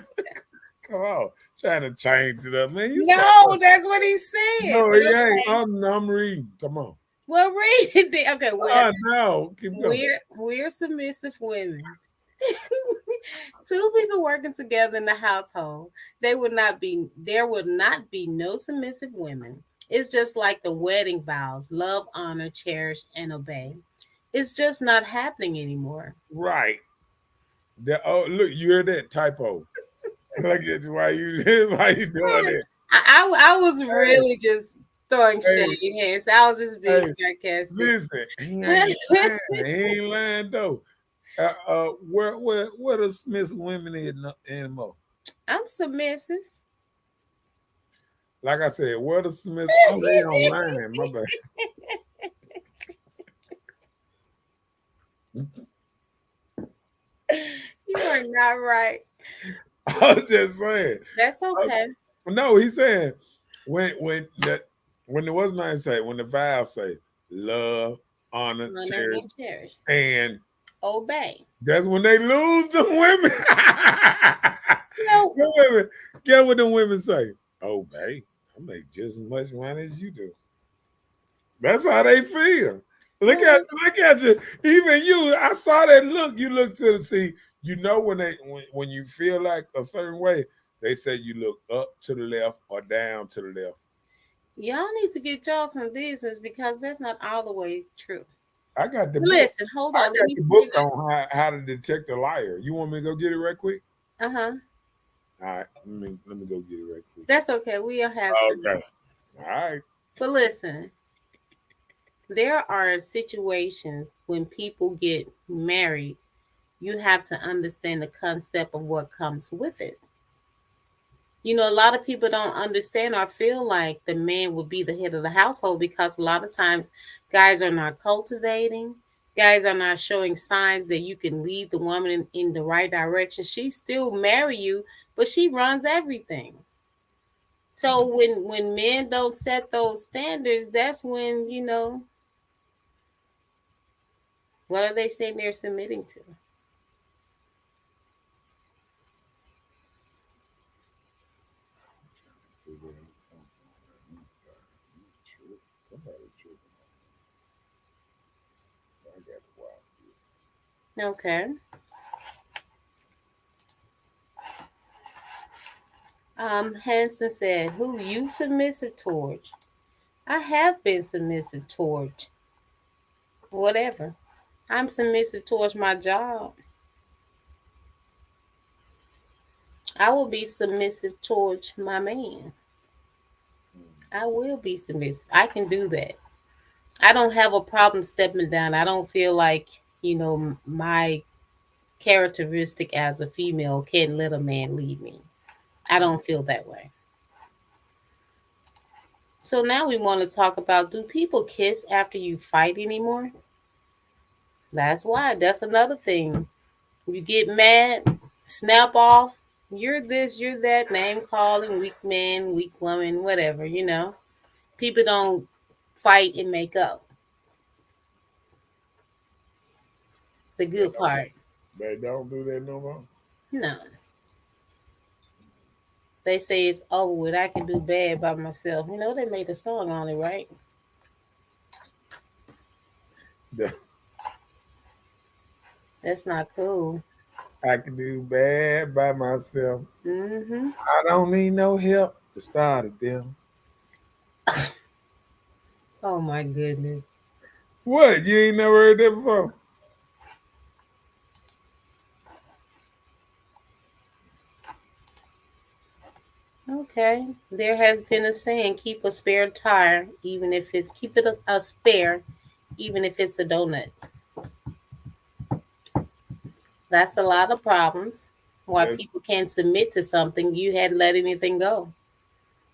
Speaker 3: Come on. Trying to change it up, man. You so
Speaker 4: No, that's what he said.
Speaker 3: no,
Speaker 4: But
Speaker 3: he ain't.
Speaker 4: okay.
Speaker 3: I'm reading. Come on.
Speaker 4: Well, read it. Okay,
Speaker 3: No. Keep going.
Speaker 4: we're submissive women. Two people working together in the household. There would not be no submissive women. It's just like the wedding vows: love, honor, cherish, and obey. It's just not happening anymore.
Speaker 3: Right. Look, you heard that typo. Look at you. Why you doing that?
Speaker 4: I was really just throwing
Speaker 3: Hey,
Speaker 4: shade, hands. I was just being
Speaker 3: hey,
Speaker 4: sarcastic.
Speaker 3: listen. He ain't lying. He ain't lying though. Where the Smith women is anymore?
Speaker 4: I'm submissive.
Speaker 3: Like I said, where the Smith? Oh, they online. My bad.
Speaker 4: You are not right.
Speaker 3: I was just saying.
Speaker 4: That's okay.
Speaker 3: No, he's saying when there was nice say when the vows say love, honor,
Speaker 4: Honor
Speaker 3: cherish,
Speaker 4: and cherish.
Speaker 3: and
Speaker 4: Obey.
Speaker 3: that's when they lose the women.
Speaker 4: No.
Speaker 3: The women, get what the women say. Obey. I make just as much money as you do. That's how they feel. Look at you. Even you, I saw that look. You look to the see. You know when you feel like a certain way, they say you look up to the left or down to the left.
Speaker 4: Y'all need to get y'all some business because that's not all the way true.
Speaker 3: I got the book.
Speaker 4: Listen, hold
Speaker 3: I
Speaker 4: on. Let
Speaker 3: got
Speaker 4: me
Speaker 3: the book on how to detect a liar. You want me to go get it right quick?
Speaker 4: Uh-huh.
Speaker 3: All right, let me go get it right quick.
Speaker 4: That's okay. We'll have to.
Speaker 3: Okay. All right.
Speaker 4: But listen, there are situations when people get married, you have to understand the concept of what comes with it. You know, a lot of people don't understand or feel like the man would be the head of the household because a lot of times guys are not cultivating. Guys are not showing signs that you can lead the woman in the right direction. She still marry you, but she runs everything. So when men don't set those standards, that's when, what are they saying they're submitting to?
Speaker 3: Somebody tripping. I got to watch this.
Speaker 4: Okay. Hanson said, "Who you submissive towards?" I have been submissive towards whatever. I'm submissive towards my job. I will be submissive towards my man. I will be submissive. I can do that. I don't have a problem stepping down. I don't feel like, my characteristic as a female can let a man lead me. I don't feel that way. So now we want to talk about, do people kiss after you fight anymore? That's why. That's another thing. You get mad, snap off. You're this, you're that, name calling, weak man, weak woman, whatever. People don't fight and make up. The
Speaker 3: They
Speaker 4: good
Speaker 3: don't,
Speaker 4: part.
Speaker 3: they don't do that no more.
Speaker 4: No. They say it's over with. I can do bad by myself. They made a song on it, right?
Speaker 3: The-
Speaker 4: That's not cool.
Speaker 3: I can do bad by myself.
Speaker 4: Mm-hmm.
Speaker 3: I don't need no help to start a deal.
Speaker 4: Oh my goodness.
Speaker 3: What? You ain't never heard that before?
Speaker 4: Okay. There has been a saying, keep a spare tire, even if it's keep it a spare, even if it's a donut. That's a lot of problems. Why
Speaker 3: That's,
Speaker 4: people can't submit to something, you hadn't let anything go.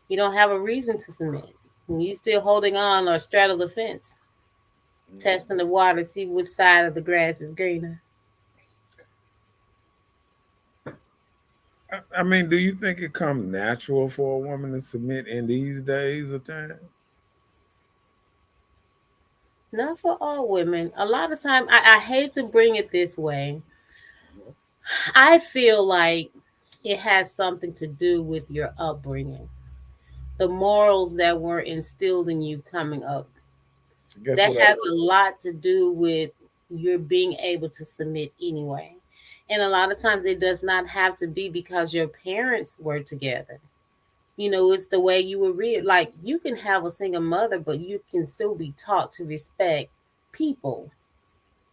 Speaker 4: You don't have a reason to submit. You still holding on or straddle the fence, testing the water, see which side of the grass is greener.
Speaker 3: I mean, do you think it comes natural for a woman to submit in these days of time?
Speaker 4: Not for all women. A lot of time, I hate to bring it this way. I feel like it has something to do with your upbringing, the morals that were instilled in you coming up.
Speaker 3: Guess
Speaker 4: That
Speaker 3: what I
Speaker 4: has a lot to do with your being able to submit anyway. And a lot of times it does not have to be because your parents were together. It's the way you were reared. Like, you can have a single mother, but you can still be taught to respect people,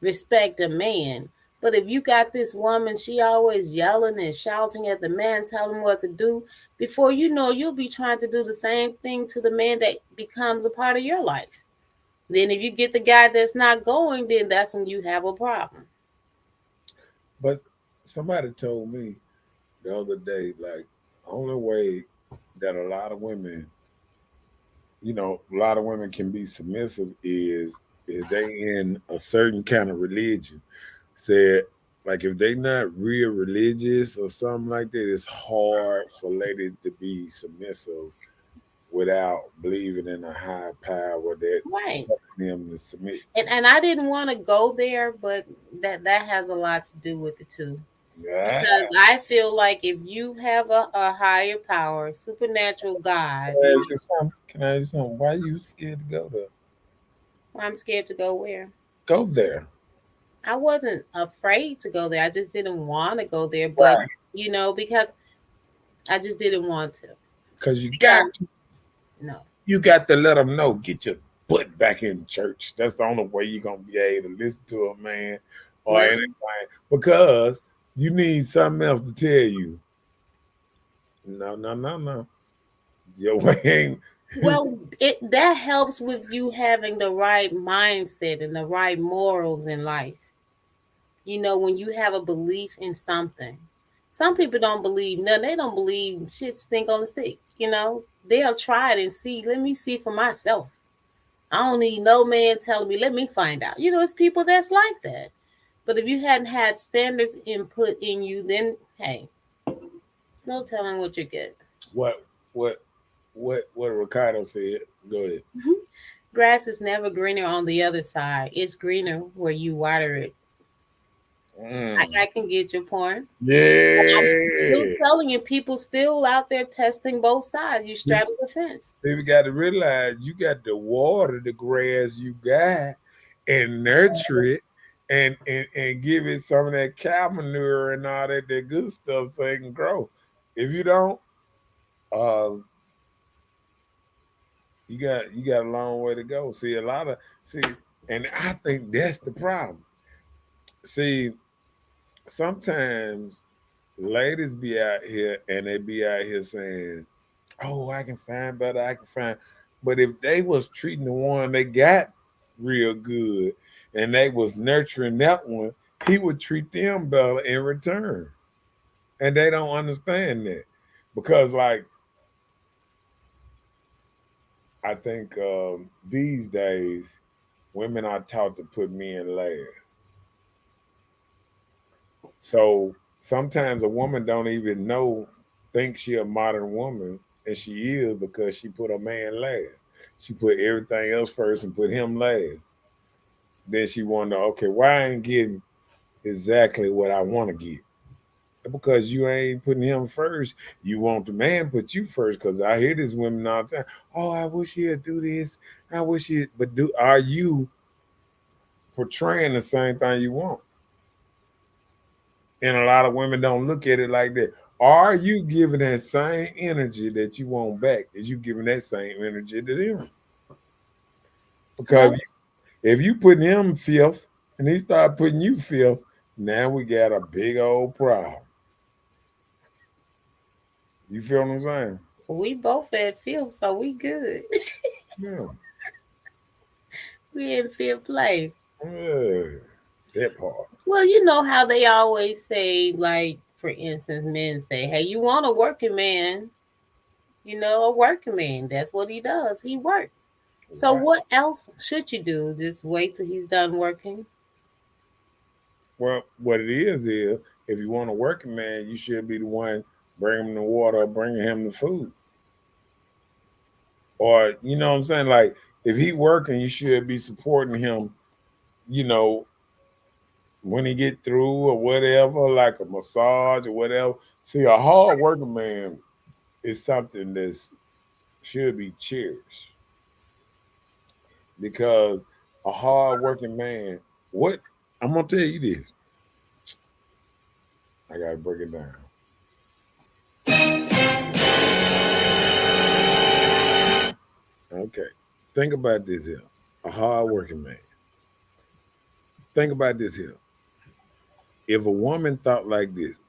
Speaker 4: respect a man. But if you got this woman, she always yelling and shouting at the man, telling him what to do, before you know, you'll be trying to do the same thing to the man that becomes a part of your life. Then if you get the guy that's not going, then that's when you have a problem.
Speaker 3: But somebody told me the other day, like, only way that a lot of women can be submissive is if they in a certain kind of religion. Said, like, if they not real religious or something like that, it's hard for ladies to be submissive without believing in a high power that
Speaker 4: Right.
Speaker 3: telling them to submit.
Speaker 4: And I didn't want to go there, but that has a lot to do with it too.
Speaker 3: Yeah.
Speaker 4: Because I feel like if you have a higher power, supernatural God,
Speaker 3: Can I ask you something? Why are you scared to go there?
Speaker 4: I'm scared to go where?
Speaker 3: Go there.
Speaker 4: I wasn't afraid to go there. I just didn't want to go there. But,
Speaker 3: Right.
Speaker 4: because I just didn't want to.
Speaker 3: Because
Speaker 4: Because, no.
Speaker 3: you got to let them know, get your butt back in church. That's the only way you're gonna be able to listen to a man or
Speaker 4: Well,
Speaker 3: anything. Because you need something else to tell you. No, no, no, no. Your way ain't.
Speaker 4: well, that helps with you having the right mindset and the right morals in life. When you have a belief in something. Some people don't believe nothing. They don't believe shit stink on the stick. They'll try it and see. Let me see for myself. I don't need no man telling me. Let me find out. It's people that's like that. But if you hadn't had standards input in you, then hey, it's no telling what you get.
Speaker 3: What what what Ricardo said. Go ahead.
Speaker 4: Grass is never greener on the other side. It's greener where you water it. I can get your point. I'm still
Speaker 3: Yeah.
Speaker 4: telling you, people still out there testing both sides. You straddle the fence.
Speaker 3: We got to realize you got to water the grass you got and nurture it and give it some of that cow manure and all that good stuff so it can grow. If you don't, uh, you got a long way to go. See, and I think that's the problem. See, sometimes ladies be out here and they be out here saying, "Oh, I can find better. I can find." But if they was treating the one they got real good and they was nurturing that one, he would treat them better in return. And they don't understand that because, like, I think these days women are taught to put men last. So sometimes a woman don't even think she a modern woman, and she is because she put a man last. She put everything else first and put him last. Then she wonder, okay, why I ain't getting exactly what I want to get? Because you ain't putting him first. You want the man put you first. Because I hear these women all the time. Oh, I wish he'd do this. I wish he. But are you portraying the same thing you want? And a lot of women don't look at it like that. Are you giving that same energy that you want back? Is you giving that same energy to them? Because
Speaker 4: Well,
Speaker 3: if you put him fifth and he start putting you fifth, now we got a big old problem. You feel what I'm saying?
Speaker 4: we both at fifth, so we good.
Speaker 3: Yeah.
Speaker 4: We in fifth place.
Speaker 3: Yeah. That part.
Speaker 4: Well, you know how they always say, like, for instance, men say, hey, you want a working man? You know, a working man. That's what he does. He works. So
Speaker 3: Right.
Speaker 4: what else should you do? Just wait till he's done working?
Speaker 3: Well, what it is if you want a working man, you should be the one bringing him the water, bringing him the food. Or you know what I'm saying? Like if he working, you should be supporting him, you know, when he get through or whatever, like a massage or whatever. See, a hard working man is something that should be cherished because a hard working man, what I'm gonna tell you this. I gotta break it down. Okay. Think about this here. A hard working man. Think about this here. If a woman thought like this,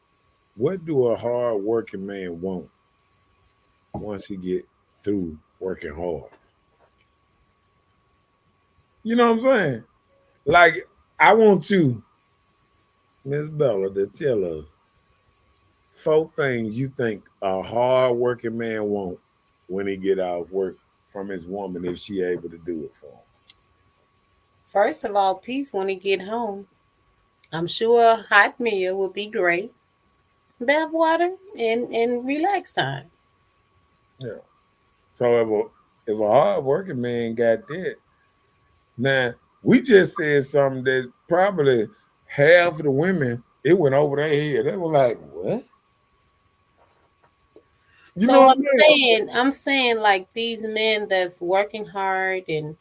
Speaker 3: what do a hard working man want once he get through working hard? You know what I'm saying? Like, I want you, Miss Bella, to tell us four things you think a hard working man want when he get out of work from his woman if she able to do it for him.
Speaker 4: First of all, peace when he get home. I'm sure a hot meal would be great. Bath water and relax time.
Speaker 3: Yeah. So if a hard working man got that, now we just said something that probably half of the women it went over their head. They were like, "What?" You know
Speaker 4: So
Speaker 3: what I'm
Speaker 4: I'm
Speaker 3: saying?
Speaker 4: saying, I'm saying like these men that's working hard and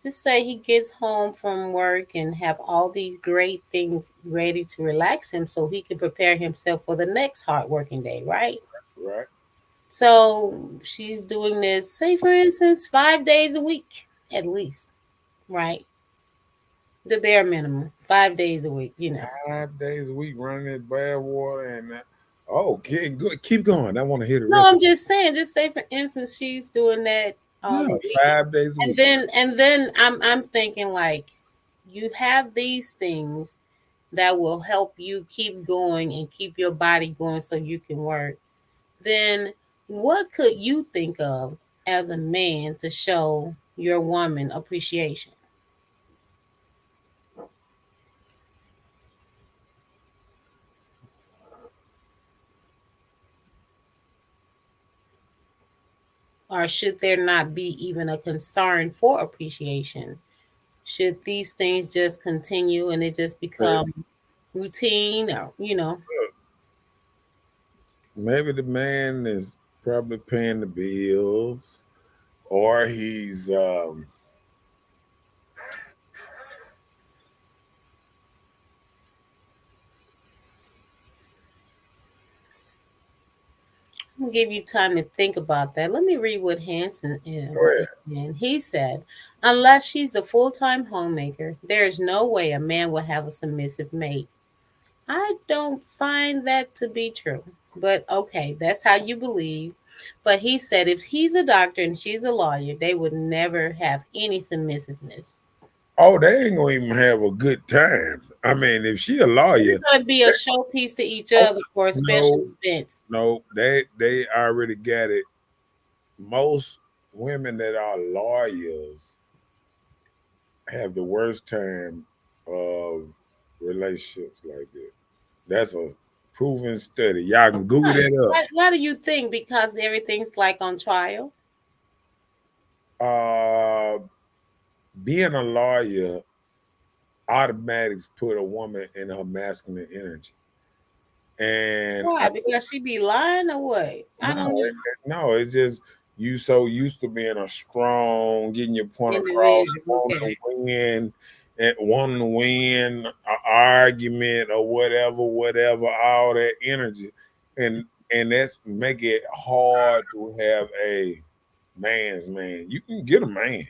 Speaker 4: just say he gets home from work and have all these great things ready to relax him so he can prepare himself for the next hard working day, right?
Speaker 3: Right.
Speaker 4: So she's doing this, say for instance, 5 days a week at least, right? The bare minimum, 5 days a week, you know.
Speaker 3: 5 days a week running that bad water and oh, okay, good. Keep going. I want to hear the
Speaker 4: No,
Speaker 3: rest
Speaker 4: I'm
Speaker 3: of it.
Speaker 4: just saying, just say for instance, she's doing that all
Speaker 3: Yeah,
Speaker 4: the week.
Speaker 3: 5 days a
Speaker 4: And
Speaker 3: week.
Speaker 4: then I'm thinking like you have these things that will help you keep going and keep your body going so you can work. Then what could you think of as a man to show your woman appreciation? Or should there not be even a concern for appreciation? Should these things just continue and it just
Speaker 3: Maybe
Speaker 4: become routine or, you know?
Speaker 3: maybe the man is probably paying the bills, or he's
Speaker 4: I'm gonna give you time to think about that. Let me read what Hanson
Speaker 3: Go
Speaker 4: was
Speaker 3: ahead.
Speaker 4: saying. He said, unless she's a full-time homemaker, there is no way a man will have a submissive mate. I don't find that to be true. But okay, that's how you believe. But he said if he's a doctor and she's a lawyer, they would never have any submissiveness.
Speaker 3: Oh, they ain't gonna even have a good time. I mean, if she a
Speaker 4: They're
Speaker 3: lawyer,
Speaker 4: going to be a showpiece to each
Speaker 3: oh,
Speaker 4: other for special
Speaker 3: no,
Speaker 4: events.
Speaker 3: no, they already got it. Most women that are lawyers have the worst time of relationships like that. That's a proven study. Y'all can Google
Speaker 4: Right.
Speaker 3: that
Speaker 4: Why do you think? Because everything's like on trial.
Speaker 3: up. Being a lawyer automatics put a woman in her masculine energy. And
Speaker 4: Why? Because she be lying or what? I
Speaker 3: no,
Speaker 4: don't know.
Speaker 3: no, it's just you so used to being a strong, getting your point across,
Speaker 4: Individual.
Speaker 3: wanting
Speaker 4: Okay.
Speaker 3: to win, and wanting to win an argument or whatever, all that energy, and that's make it hard to have a man's man. You can get a man,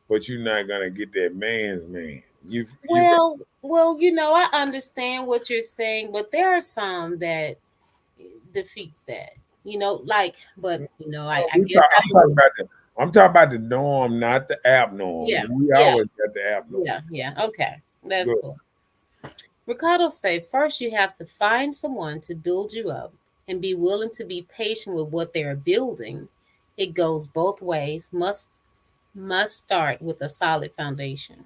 Speaker 3: but you're not gonna get that man's man. You
Speaker 4: Well, I understand what you're saying, but there are some that defeats that. But I
Speaker 3: we
Speaker 4: guess
Speaker 3: talk,
Speaker 4: I
Speaker 3: I'm
Speaker 4: don't.
Speaker 3: talking about the norm, not the abnorm.
Speaker 4: Yeah,
Speaker 3: We
Speaker 4: yeah,
Speaker 3: always got the abnorm.
Speaker 4: yeah. Okay, that's
Speaker 3: Good.
Speaker 4: cool. Ricardo say first you have to find someone to build you up and be willing to be patient with what they are building. It goes both ways. Must start with a solid foundation.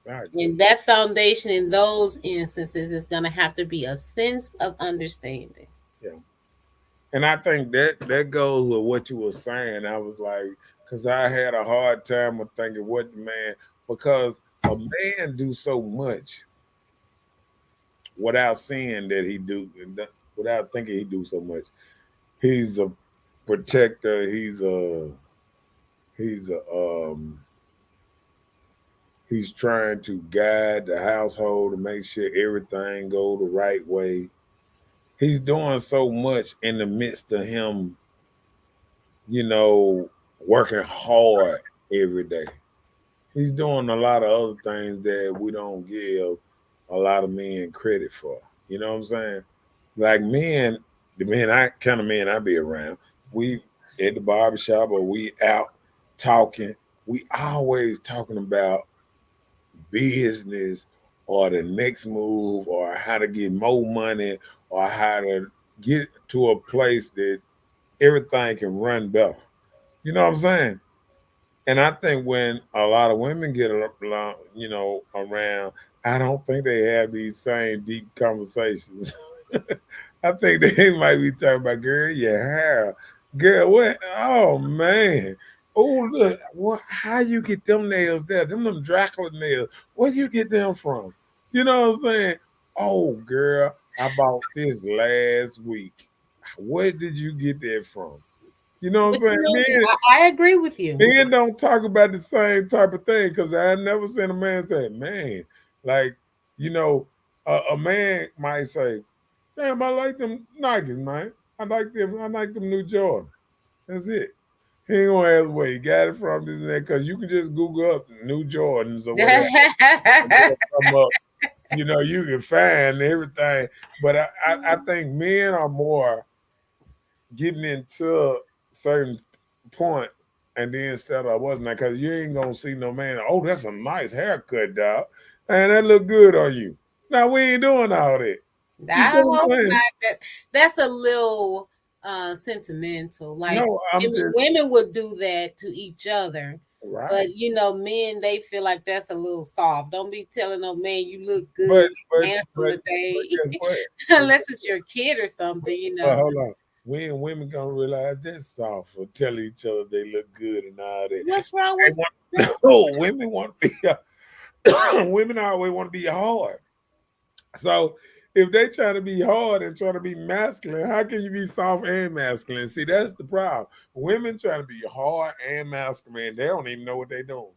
Speaker 3: I agree.
Speaker 4: And that foundation in those instances is going to have to be a sense of understanding.
Speaker 3: Yeah. And I think that goes with what you were saying. I was like, because I had a hard time of thinking what the man, because a man do so much without seeing that he do, without thinking he do so much. He's a protector. He's he's trying to guide the household to make sure everything go the right way. He's doing so much in the midst of him, you know, working hard every day. He's doing a lot of other things that we don't give a lot of men credit for. You know what I'm saying? Like men, the men I kind of men I be around, we at the barbershop or we out talking, we always talking about business or the next move or how to get more money or how to get to a place that everything can run better. You know what I'm saying? And I think when a lot of women get along, around, I don't think they have these same deep conversations. I think they might be talking about, girl, your hair, girl, what? Oh man, oh look, what? How you get them nails there? Them Dracula nails. Where do you get them from? You know what I'm saying? Oh girl, I bought this last week. Where did you get that from? You know what I'm
Speaker 4: But
Speaker 3: saying? Men,
Speaker 4: I agree with you.
Speaker 3: men don't talk about the same type of thing because I never seen a man say, man, like, you know, a man might say, damn, I like them Nikes, man. I like them new Jordan. That's it. He ain't gonna ask where he got it from, this and that, because you can just Google up new Jordans or whatever. And they'll come up, you can find everything. But I think men are more getting into certain points and then instead of wasn't that because you ain't gonna see no man, oh, that's a nice haircut, dog. And that look good on you. Now we ain't doing all that. You see
Speaker 4: I
Speaker 3: what
Speaker 4: hope
Speaker 3: I'm saying?
Speaker 4: not. That's a little sentimental. Like
Speaker 3: No, I'm just
Speaker 4: women would do that to each other.
Speaker 3: right.
Speaker 4: But men, they feel like that's a little soft. Don't be telling no man you look
Speaker 3: But
Speaker 4: good,
Speaker 3: but
Speaker 4: handsome
Speaker 3: but
Speaker 4: today,
Speaker 3: but guess what? But,
Speaker 4: unless it's your kid or something.
Speaker 3: hold on. When women gonna realize that's soft for telling each other they look good and all that.
Speaker 4: What's wrong
Speaker 3: They
Speaker 4: with that?
Speaker 3: want, no, women want to be women always want to be hard. So if they try to be hard and try to be masculine, how can you be soft and masculine? See, that's the problem. Women try to be hard and masculine. They don't even know what they're doing.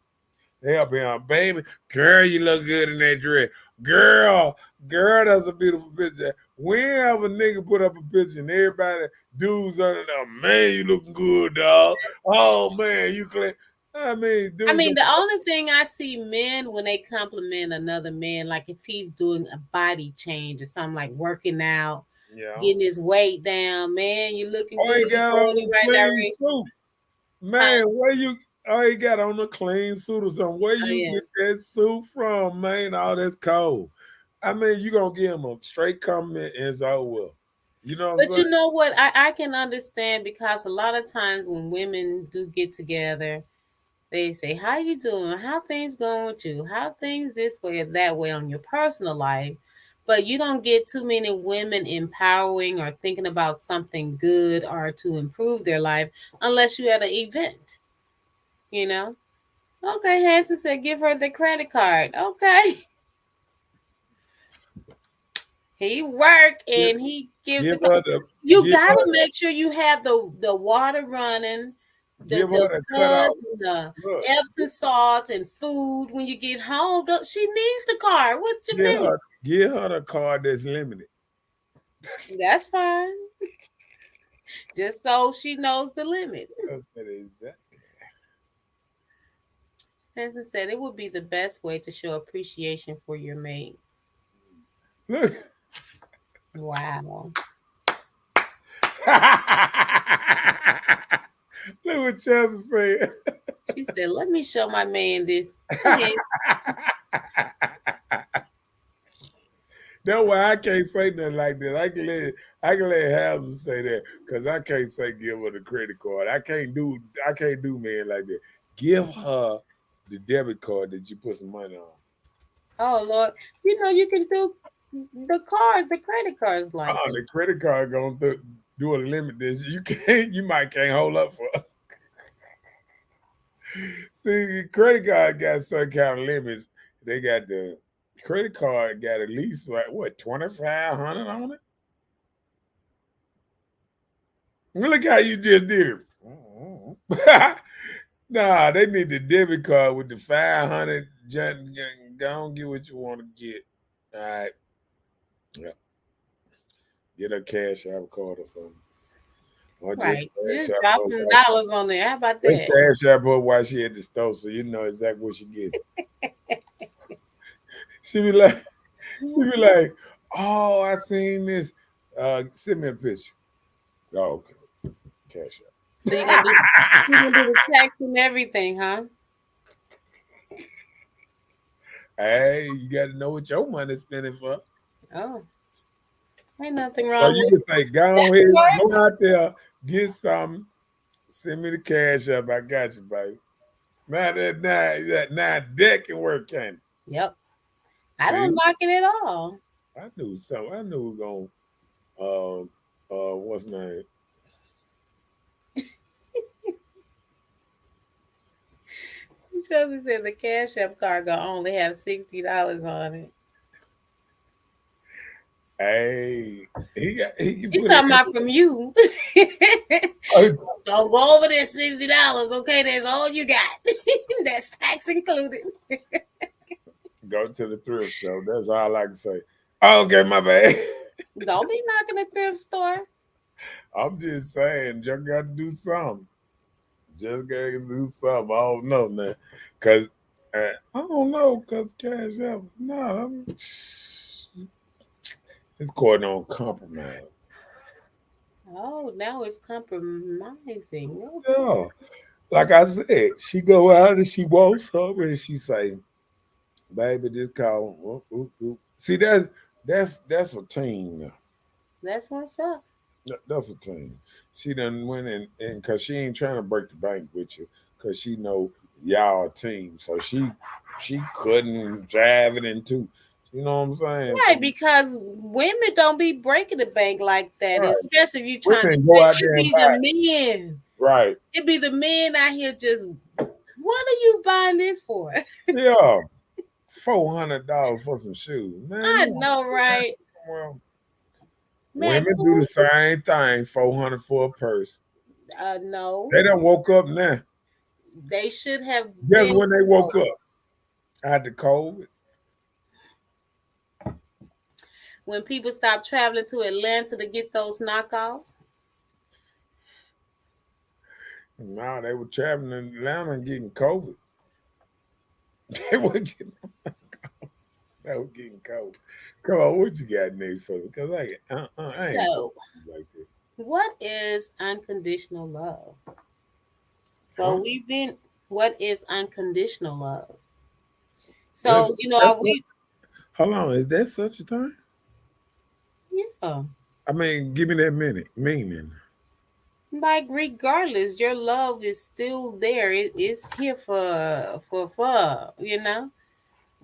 Speaker 3: They'll be on, baby, girl, you look good in that dress. Girl, that's a beautiful picture. Whenever a nigga put up a picture and everybody, dudes under there, man, you looking good, dog. Oh, man, you clean. I mean, dudes.
Speaker 4: I mean, the only thing I see men when they compliment another man, like if he's doing a body change or something like working out, getting his weight down, man, you looking good,
Speaker 3: he got
Speaker 4: going
Speaker 3: on
Speaker 4: in the
Speaker 3: a
Speaker 4: right
Speaker 3: clean
Speaker 4: direction.
Speaker 3: suit. Man, where you? Oh, he got on a clean suit or something. Where you get that suit from, man? Oh, that's cold. I mean, you gonna give him a straight compliment and it's all well. You know what I'm
Speaker 4: But
Speaker 3: saying?
Speaker 4: you know what? I can understand because a lot of times when women do get together, they say, "How you doing? How things going with you? How things this way or that way on your personal life?" But you don't get too many women empowering or thinking about something good or to improve their life unless you're at an event. You know? Okay, Hanson said, "Give her the credit card." Okay. He work and he gives you gotta make sure you have the water running, the Epsom salt and food when you get home. She needs the card. What you mean?
Speaker 3: Give her the card that's limited.
Speaker 4: That's fine. Just so she knows the limit.
Speaker 3: Exactly.
Speaker 4: Hanson said it would be the best way to show appreciation for your mate.
Speaker 3: Look.
Speaker 4: Wow.
Speaker 3: Look what Chelsea said.
Speaker 4: She said, "Let me show my man this."
Speaker 3: That's why I can't say nothing like that. I can let Hamilton say that because I can't say give her the credit card. I can't do men like that. Give her the debit card that you put some money on.
Speaker 4: Oh Lord, you know you can do the credit cards like that.
Speaker 3: The credit card gonna do a limit this. You might can't hold up for. See, credit card got certain kind of limits. They got the credit card got at least what 2,500 on it. Look how you just did it. Nah, they need the debit card with the 500. Go and get what you want to get. All right. Yeah. Get a cash out card or something. Or
Speaker 4: right. Just drop some dollars on there. How about that?
Speaker 3: Cash out her while she at the store so you know exactly what she get. She be like, oh, I seen this. Send me a picture. Oh, okay. Cash out.
Speaker 4: So you're gonna do the tax and everything, huh?
Speaker 3: Hey, you got to know what your money's spending for.
Speaker 4: Oh, ain't nothing wrong.
Speaker 3: So you can say, go ahead, go out there, get something, send me the cash up. I got you, baby. Man, that deck can work, can it?
Speaker 4: Yep. I don't knock it at all.
Speaker 3: I knew something. I knew we was gonna what's the name?
Speaker 4: Chelsea said the Cash App card gonna only have $60 on it.
Speaker 3: Hey, he
Speaker 4: talking about from you. Don't go over that $60. Okay, that's all you got. That's tax included.
Speaker 3: Go to the thrift show. That's all I like to say. Okay, my bad.
Speaker 4: Don't be knocking the thrift store.
Speaker 3: I'm just saying, just got to do something. Just got to do something. I don't know, man. Because, I don't know, because Cash App, no, it's going on compromise.
Speaker 4: Oh, now it's compromising.
Speaker 3: Yeah. Like I said, she go out and she wants something and she say, baby, just call. See, that's a team now.
Speaker 4: That's what's up.
Speaker 3: That's a team. She done went in and because she ain't trying to break the bank with you because she know y'all a team. So she couldn't drive it into. You know what I'm saying?
Speaker 4: Right, because women don't be breaking the bank like that,
Speaker 3: right.
Speaker 4: Especially if you trying to
Speaker 3: go out
Speaker 4: there it be the men.
Speaker 3: Right.
Speaker 4: It be the men out here just, what are you buying this for?
Speaker 3: Yeah. $400 for some shoes. Man,
Speaker 4: I know, right?
Speaker 3: Well, women do the same thing, $400 for a purse.
Speaker 4: No.
Speaker 3: They done woke up now.
Speaker 4: They should have
Speaker 3: Guess when they woke up? I had the COVID.
Speaker 4: When people stop traveling to Atlanta to get those knockoffs?
Speaker 3: No, they were traveling in Atlanta and getting COVID. They were getting they were getting COVID. Come on, what you got next for me? Because I ain't
Speaker 4: So,
Speaker 3: like that.
Speaker 4: what is unconditional love? So
Speaker 3: Huh?
Speaker 4: what is unconditional love?
Speaker 3: That's,
Speaker 4: So,
Speaker 3: hold on, is that such a thing?
Speaker 4: yeah.
Speaker 3: I mean, give me that meaning.
Speaker 4: Like regardless, your love is still there. It's here for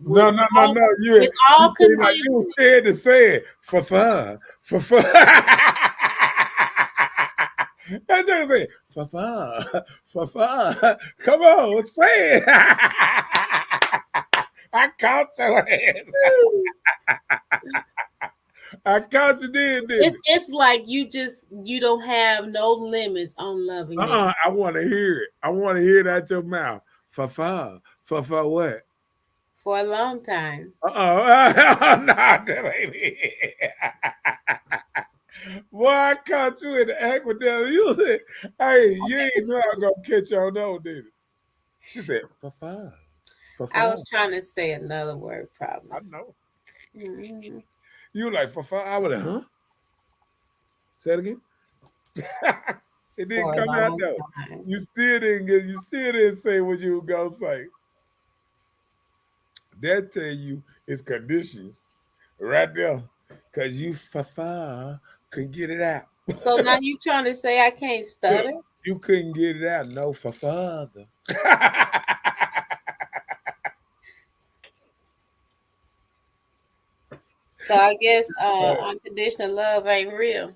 Speaker 3: No,
Speaker 4: with
Speaker 3: no, no,
Speaker 4: all
Speaker 3: no. You
Speaker 4: with all
Speaker 3: seem like you were
Speaker 4: conditions.
Speaker 3: scared to say it. For fun. That's what I'm saying. For fun. Come on, say it. I caught your ass. I caught you didn't it?
Speaker 4: It's like you don't have no limits on loving them
Speaker 3: I want to hear it. I want to hear it out your mouth. For fun. For what?
Speaker 4: for a long time.
Speaker 3: No, that ain't it. Boy, I caught you in the act with them. You said, hey, you ain't know I was gonna catch you on no, did it? She said, for fun. For
Speaker 4: I
Speaker 3: fun.
Speaker 4: was trying to say another word,
Speaker 3: I
Speaker 4: probably.
Speaker 3: know.
Speaker 4: Mhm.
Speaker 3: You like for fun. I was like, huh? Say it again. It didn't
Speaker 4: For a
Speaker 3: come out
Speaker 4: long
Speaker 3: though.
Speaker 4: time.
Speaker 3: You still didn't say what you were gonna say. That tell you it's conditions right there. Cause you for fun couldn't get it out.
Speaker 4: So now you trying to say I can't stutter?
Speaker 3: You couldn't get it out, no for father.
Speaker 4: So I guess unconditional love ain't real.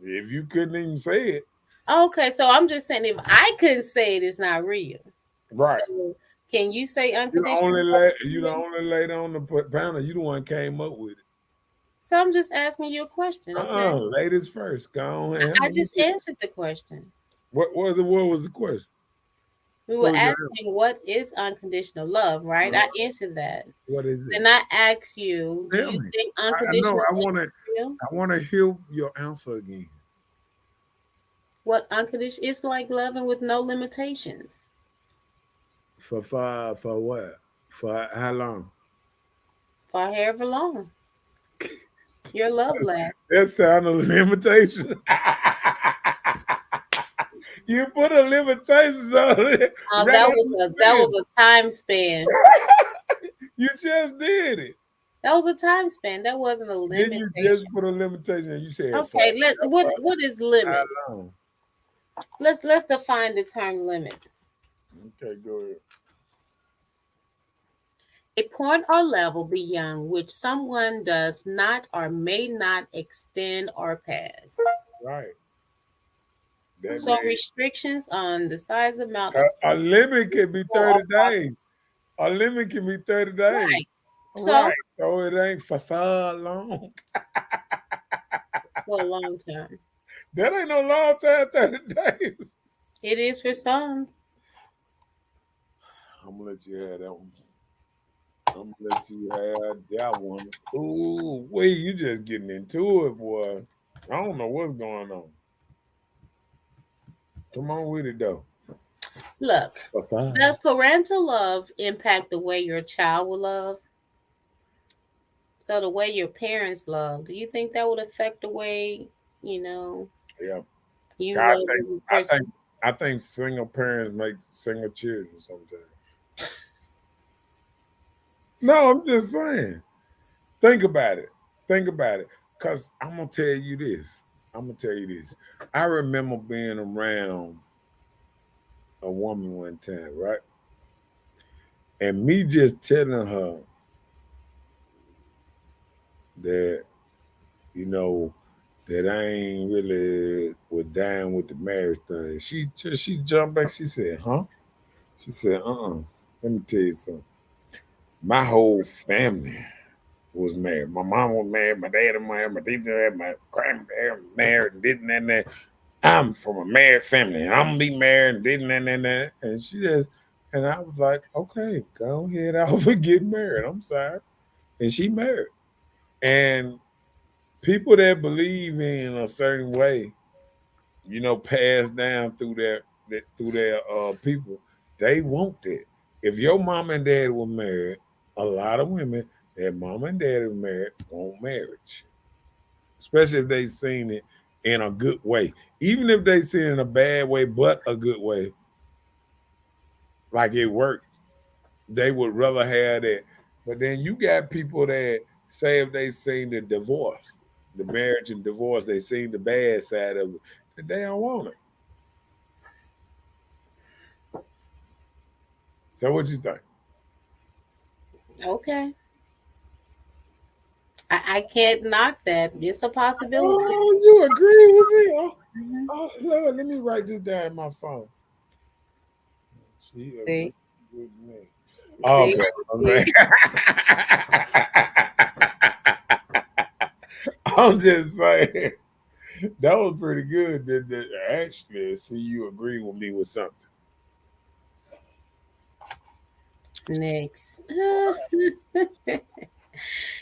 Speaker 3: If you couldn't even say it,
Speaker 4: Okay, so I'm just saying if I couldn't say it, it's not real.
Speaker 3: right?
Speaker 4: So can you say
Speaker 3: You the
Speaker 4: unconditional
Speaker 3: only
Speaker 4: love is
Speaker 3: you the
Speaker 4: real?
Speaker 3: only lady on the panel. You the one came up with it.
Speaker 4: So I'm just asking you a question, okay?
Speaker 3: Ladies first. Go on and
Speaker 4: I
Speaker 3: handle
Speaker 4: just
Speaker 3: it.
Speaker 4: answered the question.
Speaker 3: What was the question?
Speaker 4: We
Speaker 3: What
Speaker 4: were
Speaker 3: was your answer?
Speaker 4: asking what is unconditional love, right? I answered that.
Speaker 3: What is it?
Speaker 4: Then I asked you, do
Speaker 3: Tell
Speaker 4: you
Speaker 3: me.
Speaker 4: think
Speaker 3: I know.
Speaker 4: unconditional love is real?
Speaker 3: I wanna hear your answer again.
Speaker 4: What unconditional it's like loving with no limitations
Speaker 3: For what? For how long?
Speaker 4: for however long your love lasts.
Speaker 3: That sound a limitation. You put a limitations on it right
Speaker 4: That
Speaker 3: on
Speaker 4: was
Speaker 3: the
Speaker 4: a time span.
Speaker 3: You just did it.
Speaker 4: That was a time span. That wasn't a
Speaker 3: Then you just
Speaker 4: limitation.
Speaker 3: put a limitation and you said for
Speaker 4: Okay, what is
Speaker 3: how
Speaker 4: limit?
Speaker 3: long?
Speaker 4: Let's define the term limit.
Speaker 3: Okay, go ahead.
Speaker 4: A point or level beyond which someone does not or may not extend or pass.
Speaker 3: Right. That
Speaker 4: So
Speaker 3: means
Speaker 4: restrictions on the size amount of
Speaker 3: a limit can be
Speaker 4: or
Speaker 3: 30 days. A limit can be 30 days.
Speaker 4: right. So
Speaker 3: Right. So it ain't for far long.
Speaker 4: for a long time.
Speaker 3: That ain't no long time, 30 days.
Speaker 4: It is for some.
Speaker 3: I'm gonna let you have that one. I'm gonna let you have that one. Ooh, wait, you just getting into it, boy. I don't know what's going on. Come on with it though.
Speaker 4: Look,
Speaker 3: For fun.
Speaker 4: does parental love impact the way your child will love? So the way your parents love, do you think that would affect the way, you know,
Speaker 3: Yeah.
Speaker 4: you
Speaker 3: I
Speaker 4: love
Speaker 3: think
Speaker 4: every
Speaker 3: I think
Speaker 4: person?
Speaker 3: I think single parents make single children sometimes. No, I'm just saying. Think about it. Think about it. Cause I'm gonna tell you this. I'm gonna tell you this. I remember being around a woman one time, right? And me just telling her that, you know, that I ain't really was down with the marriage thing. She jumped back. She said, "Huh?" She said, Let me tell you something. My whole family was married. My mom was married. My dad was married. My teacher had my grandparents married. And this and that. I'm from a married family. And I'm gonna be married. And this and that. And she just, And I was like, okay, go ahead off and get married. I'm sorry. And she married. And people that believe in a certain way, pass down through their people, they want that. If your mom and dad were married, a lot of women, their mom and dad are married, want marriage. Especially if they seen it in a good way. Even if they seen it in a bad way, but a good way, like it worked, they would rather have that. But then you got people that say if they seen the divorce, the marriage and divorce, they seen the bad side of it, that they don't want it. So what you think?
Speaker 4: Okay. I can't knock that. It's a possibility.
Speaker 3: Oh, you agree with me?
Speaker 4: Mhm.
Speaker 3: Lord, let me write this down in my phone. She agrees
Speaker 4: See,
Speaker 3: with me.
Speaker 4: see,
Speaker 3: Okay.
Speaker 4: see.
Speaker 3: I'm just saying that was pretty good. That actually, see, you agree with me with something.
Speaker 4: Next.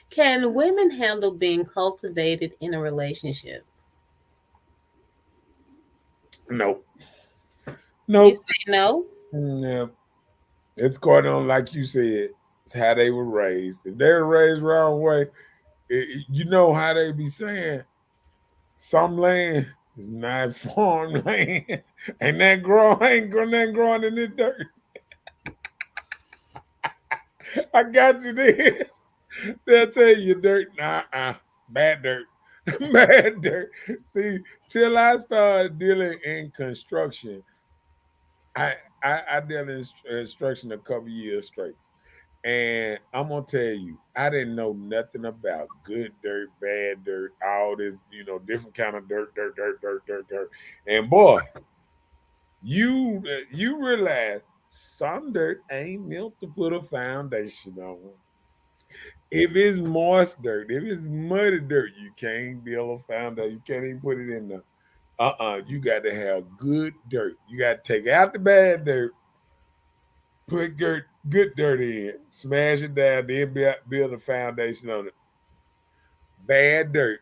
Speaker 4: Can women handle being cultivated in a relationship?
Speaker 3: Nope.
Speaker 4: You
Speaker 3: Nope.
Speaker 4: say no?
Speaker 3: Yeah. It's going on like you said. It's how they were raised. If they were raised wrong way, you know how they be saying some land is not farmland, and that nothing growing in the dirt. I got you there. They'll tell you dirt, bad dirt, bad dirt. See, till I started dealing in construction, I dealt in construction a couple years straight. And I'm gonna tell you, I didn't know nothing about good dirt, bad dirt, all this, different kind of dirt. And boy, you realize some dirt ain't built to put a foundation on. If it's moist dirt, if it's muddy dirt, you can't build a foundation. You can't even put it in the. You got to have good dirt. You got to take out the bad dirt, put good dirt in, smash it down, then build a foundation on it. Bad dirt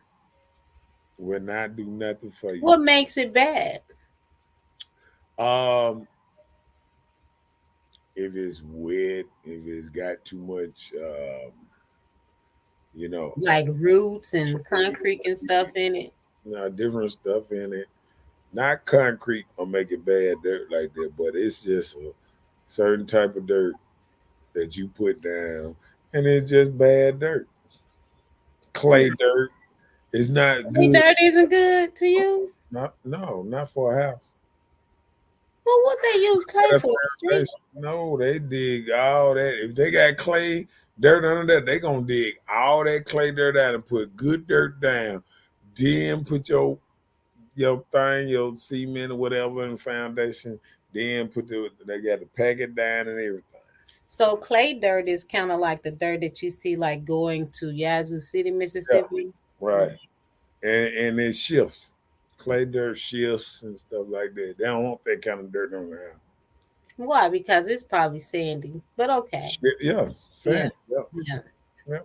Speaker 3: will not do nothing for you.
Speaker 4: What makes it bad?
Speaker 3: Um, if it's wet, if it's got too much, you know,
Speaker 4: Like roots and concrete and stuff in it?
Speaker 3: different stuff in it. Not concrete will make it bad dirt like that, but it's just a certain type of dirt that you put down, and it's just bad dirt. Clay dirt is not
Speaker 4: Clay
Speaker 3: good.
Speaker 4: dirt isn't good to use?
Speaker 3: Not for a house.
Speaker 4: Well, what they use clay
Speaker 3: A
Speaker 4: for? The street?
Speaker 3: foundation. No, they dig all that. If they got clay dirt under there, they gonna dig all that clay dirt out and put good dirt down. Then put your thing, your cement or whatever in the foundation. Then they got to pack it down and everything.
Speaker 4: So clay dirt is kind of like the dirt that you see like going to Yazoo City,
Speaker 3: Yeah,
Speaker 4: Mississippi.
Speaker 3: right. And it shifts. Clay dirt shifts and stuff like that. They don't want that kind of dirt on the house.
Speaker 4: Why? Because it's probably sandy. But okay.
Speaker 3: Yeah,
Speaker 4: Yeah.
Speaker 3: sand. Yeah,
Speaker 4: Yeah.
Speaker 3: yeah,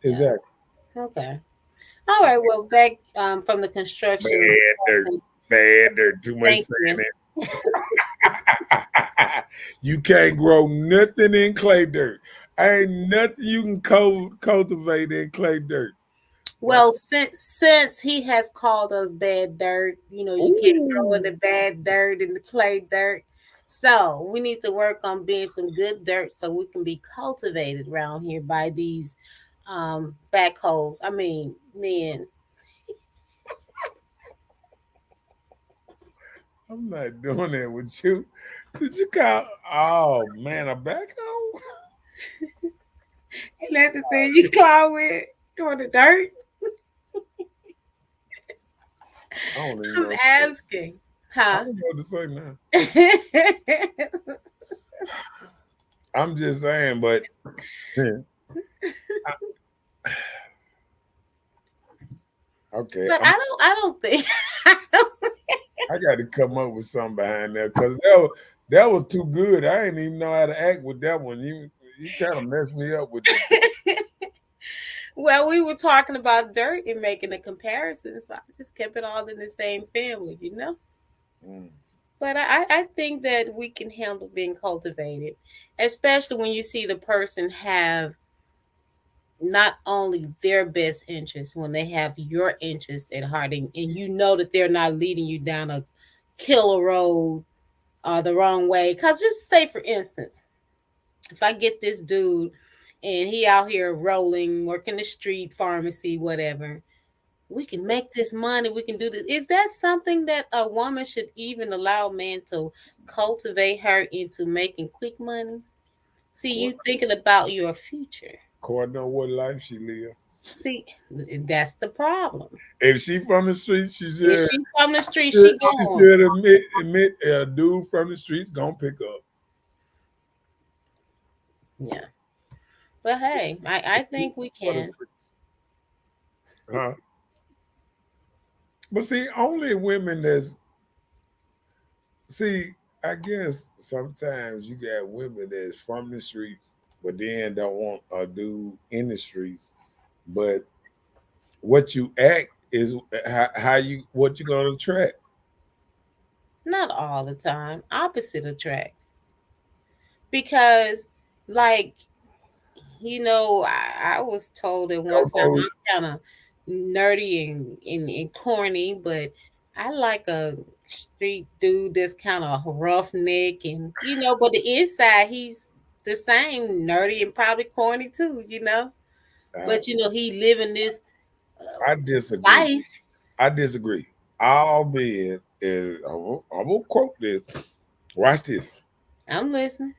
Speaker 4: Yeah.
Speaker 3: exactly.
Speaker 4: Okay. All right. Well, back from the construction.
Speaker 3: Bad dirt. Bad dirt. Too much
Speaker 4: Thank
Speaker 3: sand
Speaker 4: you.
Speaker 3: in it. You can't grow nothing in clay dirt. Ain't nothing you can cultivate in clay dirt. Not,
Speaker 4: Well, since he has called us bad dirt, you can't grow in
Speaker 3: ooh.
Speaker 4: the bad dirt and the clay dirt. So we need to work on being some good dirt so we can be cultivated around here by these backhoes. I mean, men.
Speaker 3: I'm not doing that with you. Did you call? Oh man, a backhoe?
Speaker 4: Ain't that the thing you clown with? You want the dirt?
Speaker 3: I don't even
Speaker 4: I'm
Speaker 3: know.
Speaker 4: asking.
Speaker 3: I
Speaker 4: Huh?
Speaker 3: don't know what to say now. I'm just saying, but I- okay,
Speaker 4: But I don't think
Speaker 3: I got to come up with something behind that because That was too good. I didn't even know how to act with that one. You kind of messed me up with the.
Speaker 4: Well, we were talking about dirt and making a comparison, so I just kept it all in the same family, you know?
Speaker 3: Mm.
Speaker 4: But I think that we can handle being cultivated, especially when you see the person have not only their best interest, when they have your interest at heart, and you know that they're not leading you down a killer road the wrong way. Because just say, for instance, if I get this dude and he out here rolling, working the street pharmacy, whatever, we can make this money, we can do this. Is that something that a woman should even allow a man to cultivate her into making quick money? See, you thinking about your future.
Speaker 3: According to what life she live.
Speaker 4: See, that's the problem.
Speaker 3: If she from the streets, she
Speaker 4: If
Speaker 3: should.
Speaker 4: she from the street,
Speaker 3: Should,
Speaker 4: she
Speaker 3: she
Speaker 4: going.
Speaker 3: should admit a dude from the streets gonna pick up.
Speaker 4: Yeah. But hey, I think we
Speaker 3: For the
Speaker 4: can.
Speaker 3: streets. Huh? But see, only women that's see. I guess sometimes you got women that's from the streets, but then don't want a dude in the streets. But what you act is how you what you gonna attract.
Speaker 4: Not all the time. Opposite attracts. Because, like, I was told at one time
Speaker 3: Okay,
Speaker 4: I'm kind of nerdy and corny, but I like a street dude that's kind of roughneck but the inside he's the same nerdy and probably corny too.
Speaker 3: I,
Speaker 4: But he living this
Speaker 3: I disagree.
Speaker 4: life.
Speaker 3: I disagree. Albeit, I will quote this. Watch this.
Speaker 4: I'm listening.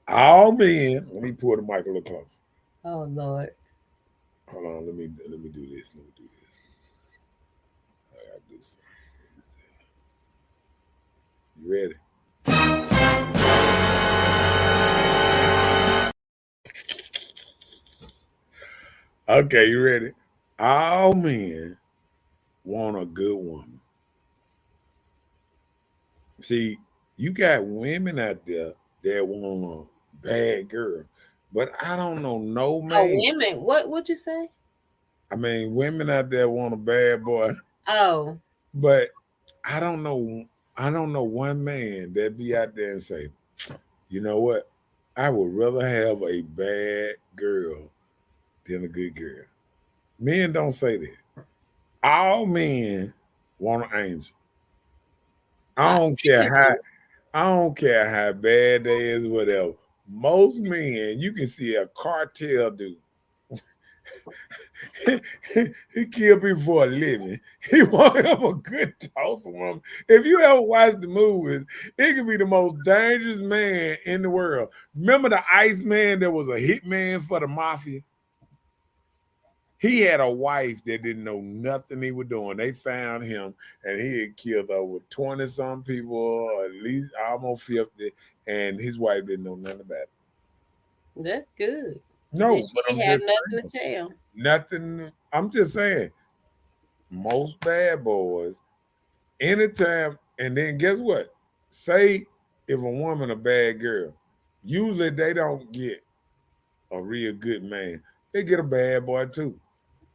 Speaker 3: All men. Let me pull the mic a little closer.
Speaker 4: Oh Lord.
Speaker 3: Hold on. Let me do this. Let me do this. I gotta do something. You ready? Okay, you ready? All men want a good woman. See, you got women out there that want a bad girl, but I don't know no
Speaker 4: Oh,
Speaker 3: man.
Speaker 4: women. What you say?
Speaker 3: I mean, women out there want a bad boy,
Speaker 4: Oh,
Speaker 3: but I don't know. I don't know one man that be out there and say, you know what? I would rather have a bad girl than a good girl. Men don't say that. All men want an angel. I
Speaker 4: I
Speaker 3: don't
Speaker 4: think
Speaker 3: care
Speaker 4: we
Speaker 3: how
Speaker 4: do.
Speaker 3: I don't care how bad they is, whatever. Most men, you can see a cartel dude. He kill people for a living. He want him a good toss woman. If you ever watch the movies, it could be the most dangerous man in the world. Remember the Iceman that was a hitman for the mafia? He had a wife that didn't know nothing he was doing. They found him and he had killed over 20 some people, or at least almost 50, and his wife didn't know nothing about it.
Speaker 4: That's good. Then
Speaker 3: No,
Speaker 4: she
Speaker 3: but I'm
Speaker 4: didn't have
Speaker 3: just
Speaker 4: nothing
Speaker 3: saying.
Speaker 4: to tell.
Speaker 3: Nothing. I'm just saying, most bad boys, anytime, and then guess what? Say if a woman a bad girl, usually they don't get a real good man. They get a bad boy too.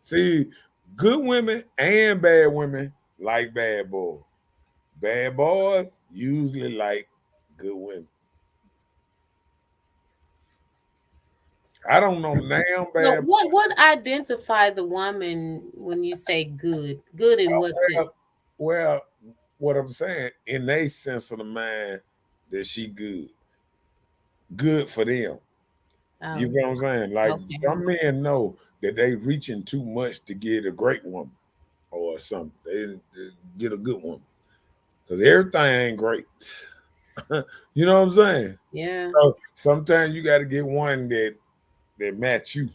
Speaker 3: See, good women and bad women like bad boys. Bad boys usually like good women. I don't know now
Speaker 4: So
Speaker 3: bad
Speaker 4: what identify the woman when you say good? Good in what sense?
Speaker 3: boys. Well, what I'm saying, in they sense of the mind that she good. Good for them. You
Speaker 4: Oh,
Speaker 3: feel what I'm saying? Like
Speaker 4: okay.
Speaker 3: some men know that they reaching too much to get a great woman or something. They get a good woman. Because everything ain't great. You know what I'm saying?
Speaker 4: Yeah.
Speaker 3: So sometimes you got to get one that match you.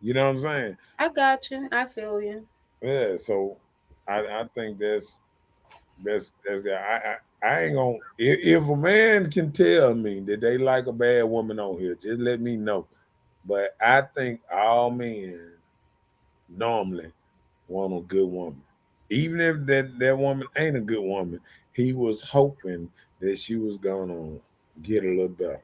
Speaker 3: You know what I'm saying?
Speaker 4: I got you. I feel you.
Speaker 3: Yeah. So I think that's good. I ain't gonna if a man can tell me that they like a bad woman on here, just let me know. But I think all men normally want a good woman. even if that woman ain't a good woman, he was hoping that she was gonna get a little better,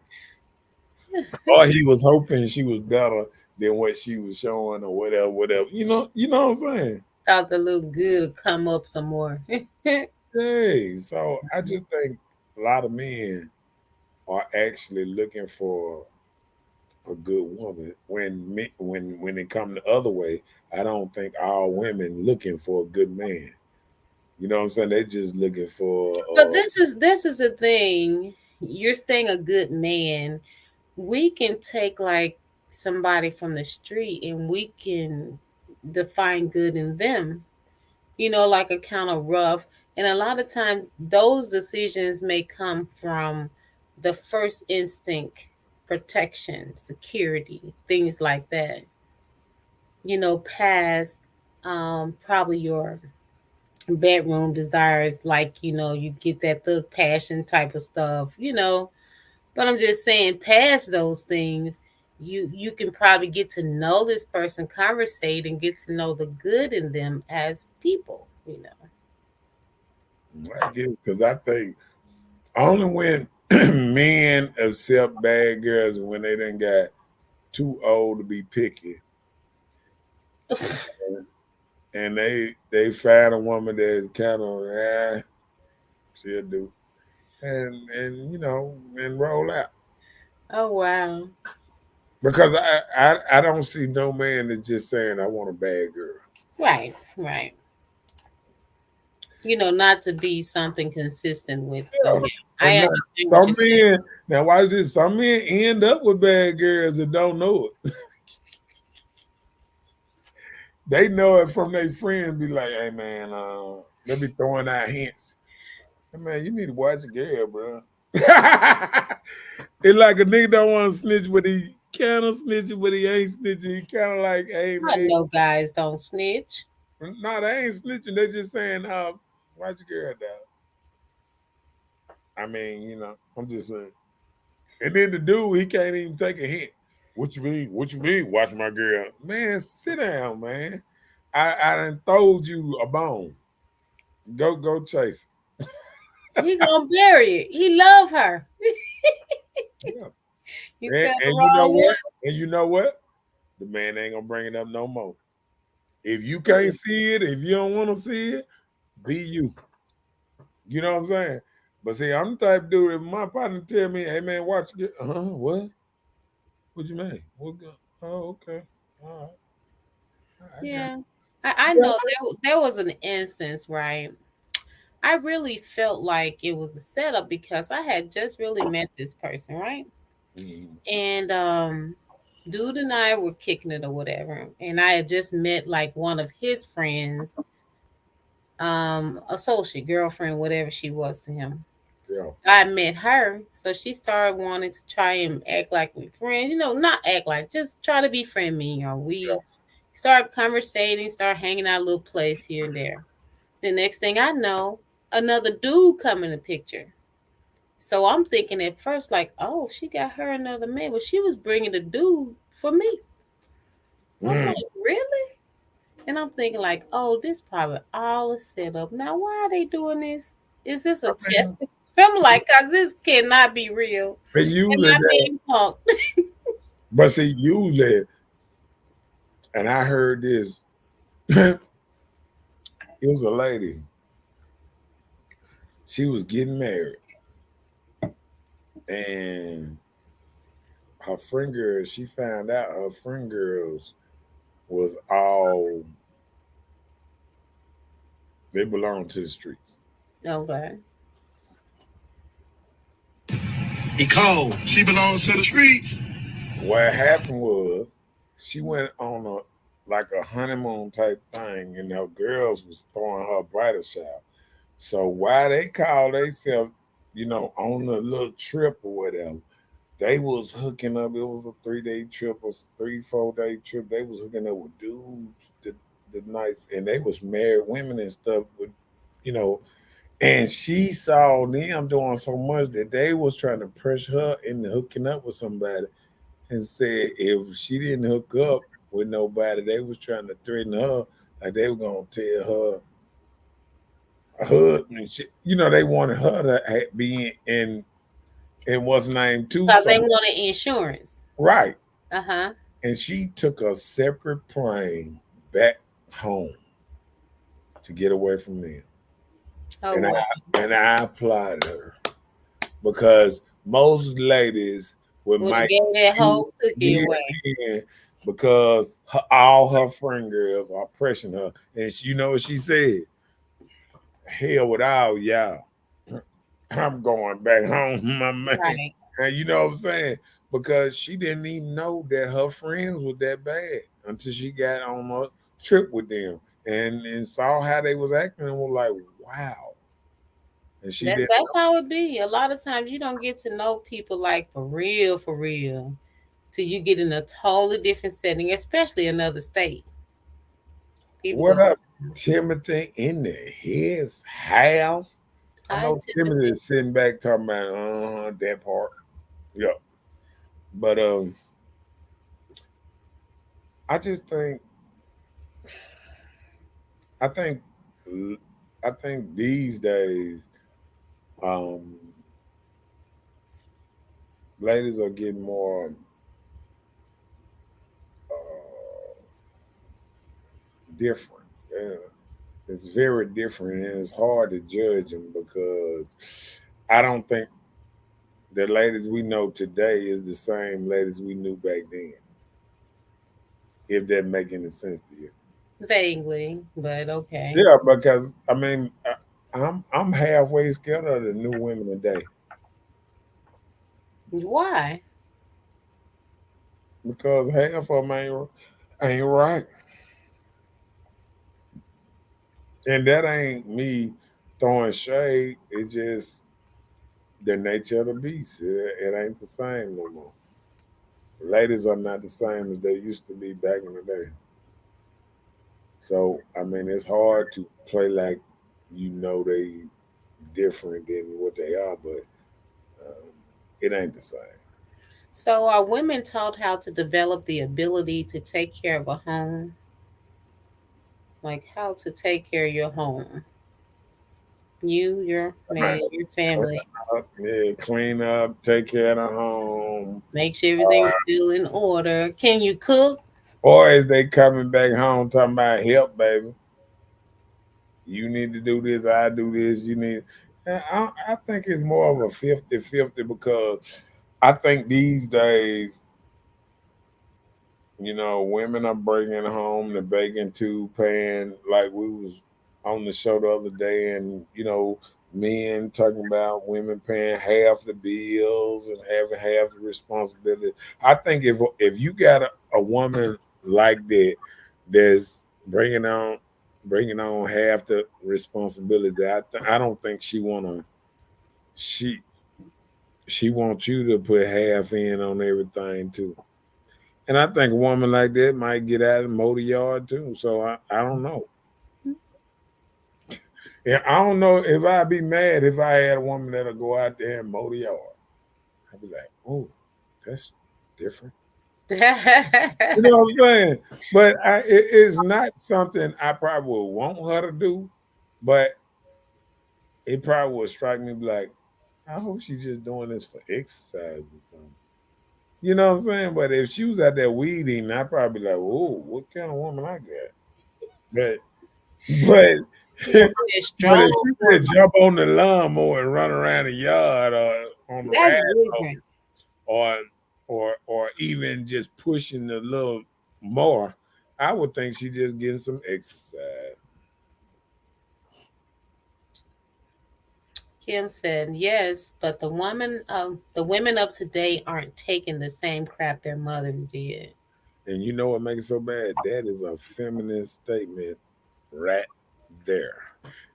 Speaker 3: or he was hoping she was better than what she was showing, or whatever, whatever. You know what I'm saying?
Speaker 4: Thought the little good would come up some more.
Speaker 3: Hey, so I just think a lot of men are actually looking for a good woman. When it come the other way, I don't think all women looking for a good man. You know what I'm saying? They just looking for
Speaker 4: But this is the thing. You're saying a good man. We can take like somebody from the street and we can define good in them. Like a kind of rough. And a lot of times those decisions may come from the first instinct, protection, security, things like that. Past probably your bedroom desires, like you get that thug passion type of stuff. But I'm just saying, past those things, you can probably get to know this person, conversate, and get to know the good in them as people.
Speaker 3: I guess because I think only when men accept bad girls and when they done got too old to be picky, and they find a woman that's kind of she'll do, and and roll out.
Speaker 4: Oh wow.
Speaker 3: Because I don't see no man that's just saying I want a bad girl.
Speaker 4: Right, right. Not to be something consistent with. So
Speaker 3: Yeah.
Speaker 4: yeah, I
Speaker 3: And
Speaker 4: understand what
Speaker 3: some
Speaker 4: you're saying.
Speaker 3: men, now watch this, some men end up with bad girls and don't know it. They know it from their friends, be like, hey man, they be throwing out hints. Hey man, you need to watch the girl, bro. It's like a nigga don't want to snitch, but he kind of snitching, but he ain't snitching. He kind of like, hey
Speaker 4: I
Speaker 3: man,
Speaker 4: know guys don't snitch.
Speaker 3: no, they ain't snitching. They just saying, watch your girl, dog. I mean, I'm just saying. And then the dude, he can't even take a hint. What you mean? What you mean? Watch my girl. Man, sit down, man. I done told you a bone. Go chase.
Speaker 4: He gonna bury it. He love her.
Speaker 3: Yeah.
Speaker 4: You
Speaker 3: And,
Speaker 4: tell the
Speaker 3: and you know
Speaker 4: wrong one.
Speaker 3: what? And you know what? The man ain't gonna bring it up no more. If you can't see it, if you don't want to see it, be you. You know what I'm saying? But see, I'm the type of dude. If my partner tell me, "Hey man, watch it," what? What you mean? Oh, okay. All right. I got
Speaker 4: Yeah. I know there was an instance, right? I really felt like it was a setup because I had just really met this person, right?
Speaker 3: it. Mhm.
Speaker 4: And dude and I were kicking it or whatever. And I had just met like one of his friends, associate, girlfriend, whatever she was to him.
Speaker 3: Yeah.
Speaker 4: So I met her. So she started wanting to try and act like we friends, not act like, just try to be friendly. We start conversating, start hanging out a little place here and there. The next thing I know, another dude come in the picture. So I'm thinking at first, like, oh, she got her another man, but she was bringing the dude for me. I'm
Speaker 3: Mm.
Speaker 4: like, really? And I'm thinking, like, oh, this probably all a setup. Now, why are they doing this? Is this a
Speaker 3: I
Speaker 4: test?
Speaker 3: mean,
Speaker 4: I'm like, cause this cannot be real.
Speaker 3: they
Speaker 4: Am
Speaker 3: usually
Speaker 4: I
Speaker 3: that,
Speaker 4: being punked?
Speaker 3: but see, usually, and I heard this. It was a lady. She was getting married, and her friend girls. She found out her friend girls was all they belonged to the streets.
Speaker 4: Okay.
Speaker 2: He cold. She belongs to the streets.
Speaker 3: What happened was she went on a honeymoon type thing, and her girls was throwing her bridal shower. So why they call themselves, on a little trip or whatever, they was hooking up. It was a 3-day trip, or 3-4 day trip. They was hooking up with dudes, the nice, and they was married women and stuff. You know, and she saw them doing so much that they was trying to pressure her into hooking up with somebody, and said if she didn't hook up with nobody, they was trying to threaten her, like they were gonna tell her husband. You know, they wanted her to be in what's named too.
Speaker 4: Because
Speaker 3: So
Speaker 4: they wanted insurance.
Speaker 3: right,
Speaker 4: Uh-huh.
Speaker 3: and she took a separate plane back home to get away from them.
Speaker 4: Oh
Speaker 3: And I
Speaker 4: well.
Speaker 3: and I applauded her because most ladies would
Speaker 4: Would have
Speaker 3: might
Speaker 4: gave that
Speaker 3: give
Speaker 4: whole cookie
Speaker 3: give
Speaker 4: away.
Speaker 3: in because all her friend girls are pressing her, and you know what she said? Hell with all y'all, I'm going back home, my man.
Speaker 4: Right.
Speaker 3: And you know what I'm saying? Because she didn't even know that her friends were that bad until she got on a trip with them and saw how they was acting and was like, wow. And she didn't
Speaker 4: That's how it be. A lot of times you don't get to know people like for real, till you get in a totally different setting, especially another state. People
Speaker 3: what
Speaker 4: go,
Speaker 3: up, Timothy in his house? I
Speaker 4: hi
Speaker 3: know Timothy
Speaker 4: Timothy.
Speaker 3: is sitting back talking about that part. Yeah. But I just think I think I think these days um ladies are getting more uh, different. Yeah. It's very different and it's hard to judge them because I don't think the ladies we know today is the same ladies we knew back then. If that make any sense to you.
Speaker 4: Vaguely, but okay.
Speaker 3: Yeah, because I mean, I'm halfway scared of the new women today
Speaker 4: Why?
Speaker 3: because half of them ain't right, and that ain't me throwing shade. It's just the nature of the beast. It ain't the same no more. Ladies are not the same as they used to be back in the day. So I mean, it's hard to play like they different than what they are, but um, it ain't the same.
Speaker 4: So are women taught how to develop the ability to take care of a home? Like how to take care of your home? You, your
Speaker 3: Right.
Speaker 4: man, your
Speaker 3: Clean
Speaker 4: family.
Speaker 3: up, yeah, clean up, take care of the home.
Speaker 4: Make sure everything's still in order. Can you cook?
Speaker 3: Or is they coming back home talking about help, baby? You need to do this, I do this, you need. And I think it's more of a 50-50 because I think these days, women are bringing home the bacon too, paying like we was on the show the other day, and men talking about women paying half the bills and having half the responsibility. I think if you got a woman like that that's bringing on half the responsibility, I don't think she she wants you to put half in on everything too. And I think a woman like that might get out and mow the yard too. So I don't know. Yeah, I don't know if I'd be mad if I had a woman that'll go out there and mow the yard. I'd be like, oh, that's different. You know what I'm saying? But it is not something I probably would want her to do, but it probably would strike me like, I hope she's just doing this for exercise or something. You know what I'm saying? But if she was out there weeding, I'd probably be like, oh, what kind of woman I got? But but
Speaker 4: You want that
Speaker 3: but
Speaker 4: strong
Speaker 3: if she
Speaker 4: woman.
Speaker 3: just jump on the lawnmower and run around the yard or on the
Speaker 4: That's
Speaker 3: rag
Speaker 4: different.
Speaker 3: or or even just pushing the little more, I would think she just getting some exercise.
Speaker 4: Kim said yes, but the women of today aren't taking the same crap their mothers did.
Speaker 3: And you know what makes it so bad? That is a feminist statement right there.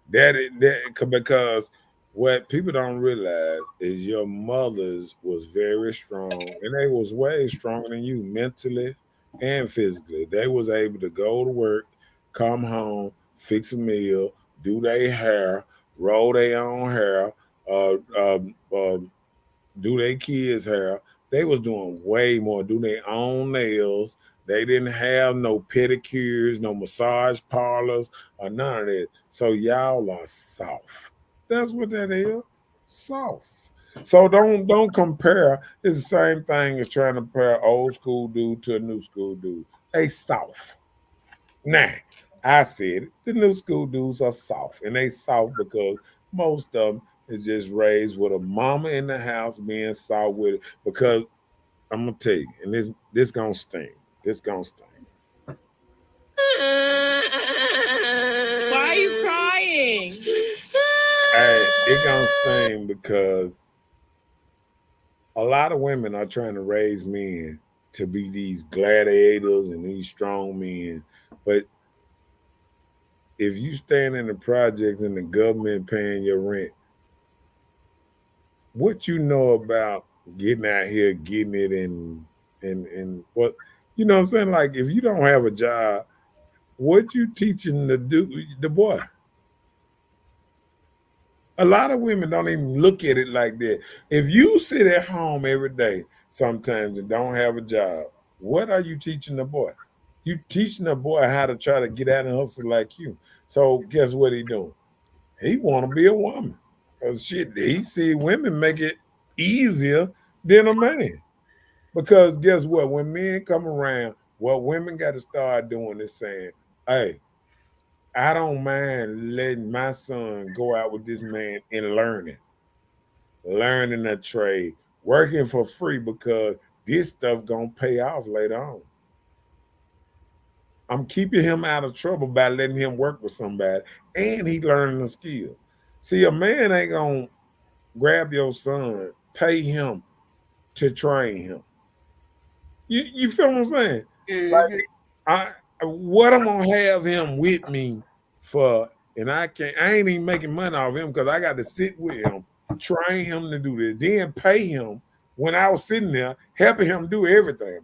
Speaker 3: Because what people don't realize is your mothers was very strong, and they was way stronger than you mentally and physically. They was able to go to work, come home, fix a meal, do their hair, roll their own hair, uh, um, um, do their kids' hair. They was doing way more, do their own nails, They didn't have no pedicures, no massage parlors, or none of that. So y'all are soft. That's what that is. Soft. So don't compare. It's the same thing as trying to compare old school dude to a new school dude. They soft. Nah, I said it. The new school dudes are soft, and they soft because most of them is just raised with a mama in the house being soft with it. Because I'm gonna tell you, and this gonna sting. This gonna sting.
Speaker 6: Why are you crying?
Speaker 3: Hey, it gonna sting because a lot of women are trying to raise men to be these gladiators and these strong men, but if you stand in the projects and the government paying your rent, what you know about getting out here, getting it, and what you know what I'm saying? Like if you don't have a job, what you teaching the boy? A lot of women don't even look at it like that. If you sit at home every day sometimes and don't have a job, what are you teaching the boy? You teaching the boy how to try to get out and hustle like you. So guess what he doing? He want to be a woman. Because shit, he see women make it easier than a man. Because guess what? When men come around, what women got to start doing is saying, hey, I don't mind letting my son go out with this man and learning a trade, working for free because this stuff gonna pay off later on. I'm keeping him out of trouble by letting him work with somebody, and he learning a skill. See, a man ain't gonna grab your son, pay him to train him. You feel what I'm saying? Like
Speaker 4: Mhm.
Speaker 3: I what I'm gonna have him with me for, and I ain't even making money off him because I got to sit with him, train him to do this, then pay him when I was sitting there helping him do everything.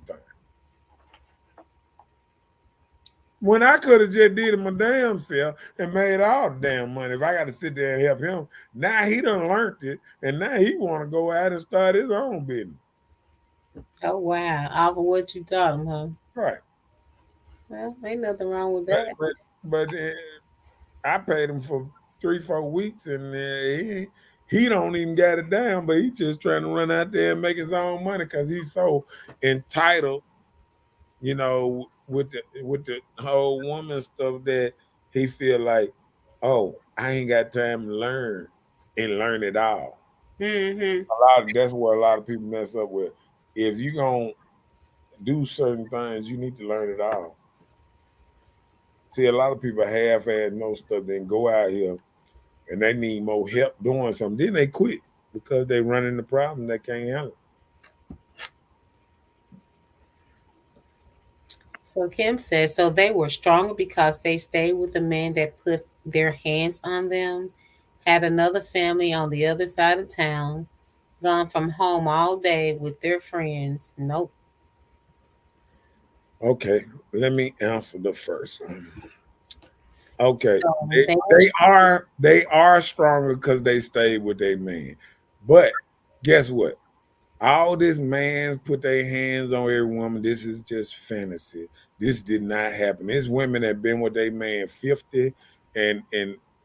Speaker 3: When I could have just did it my damn self and made all the damn money. If I got to sit there and help him, now he done learned it, and now he want to go out and start his own business.
Speaker 4: Oh wow! Off of what you taught him, huh?
Speaker 3: Right.
Speaker 4: Well, ain't nothing wrong with
Speaker 3: But
Speaker 4: that.
Speaker 3: but, but I paid him for 3-4 weeks, and he don't even got it down. But he just trying to run out there and make his own money because he's so entitled, with the whole woman stuff that he feel like, oh, I ain't got time to learn and learn it all.
Speaker 4: Mm-hmm.
Speaker 3: That's where a lot of people mess up with. If you gonna do certain things, you need to learn it all. See, a lot of people half-ass know stuff, then go out here and they need more help doing something. Then they quit because they running the problem they can't handle it.
Speaker 4: So Kim says, so they were stronger because they stayed with the man that put their hands on them, had another family on the other side of town, gone from home all day with their friends. Nope.
Speaker 3: Okay, let me answer the first one. Okay,
Speaker 4: So
Speaker 3: they,
Speaker 4: they were
Speaker 3: they are they are stronger because they stayed with their man. But guess what? All this man's put their hands on every woman. This is just fantasy. This did not happen. There's women that been with their man 50 and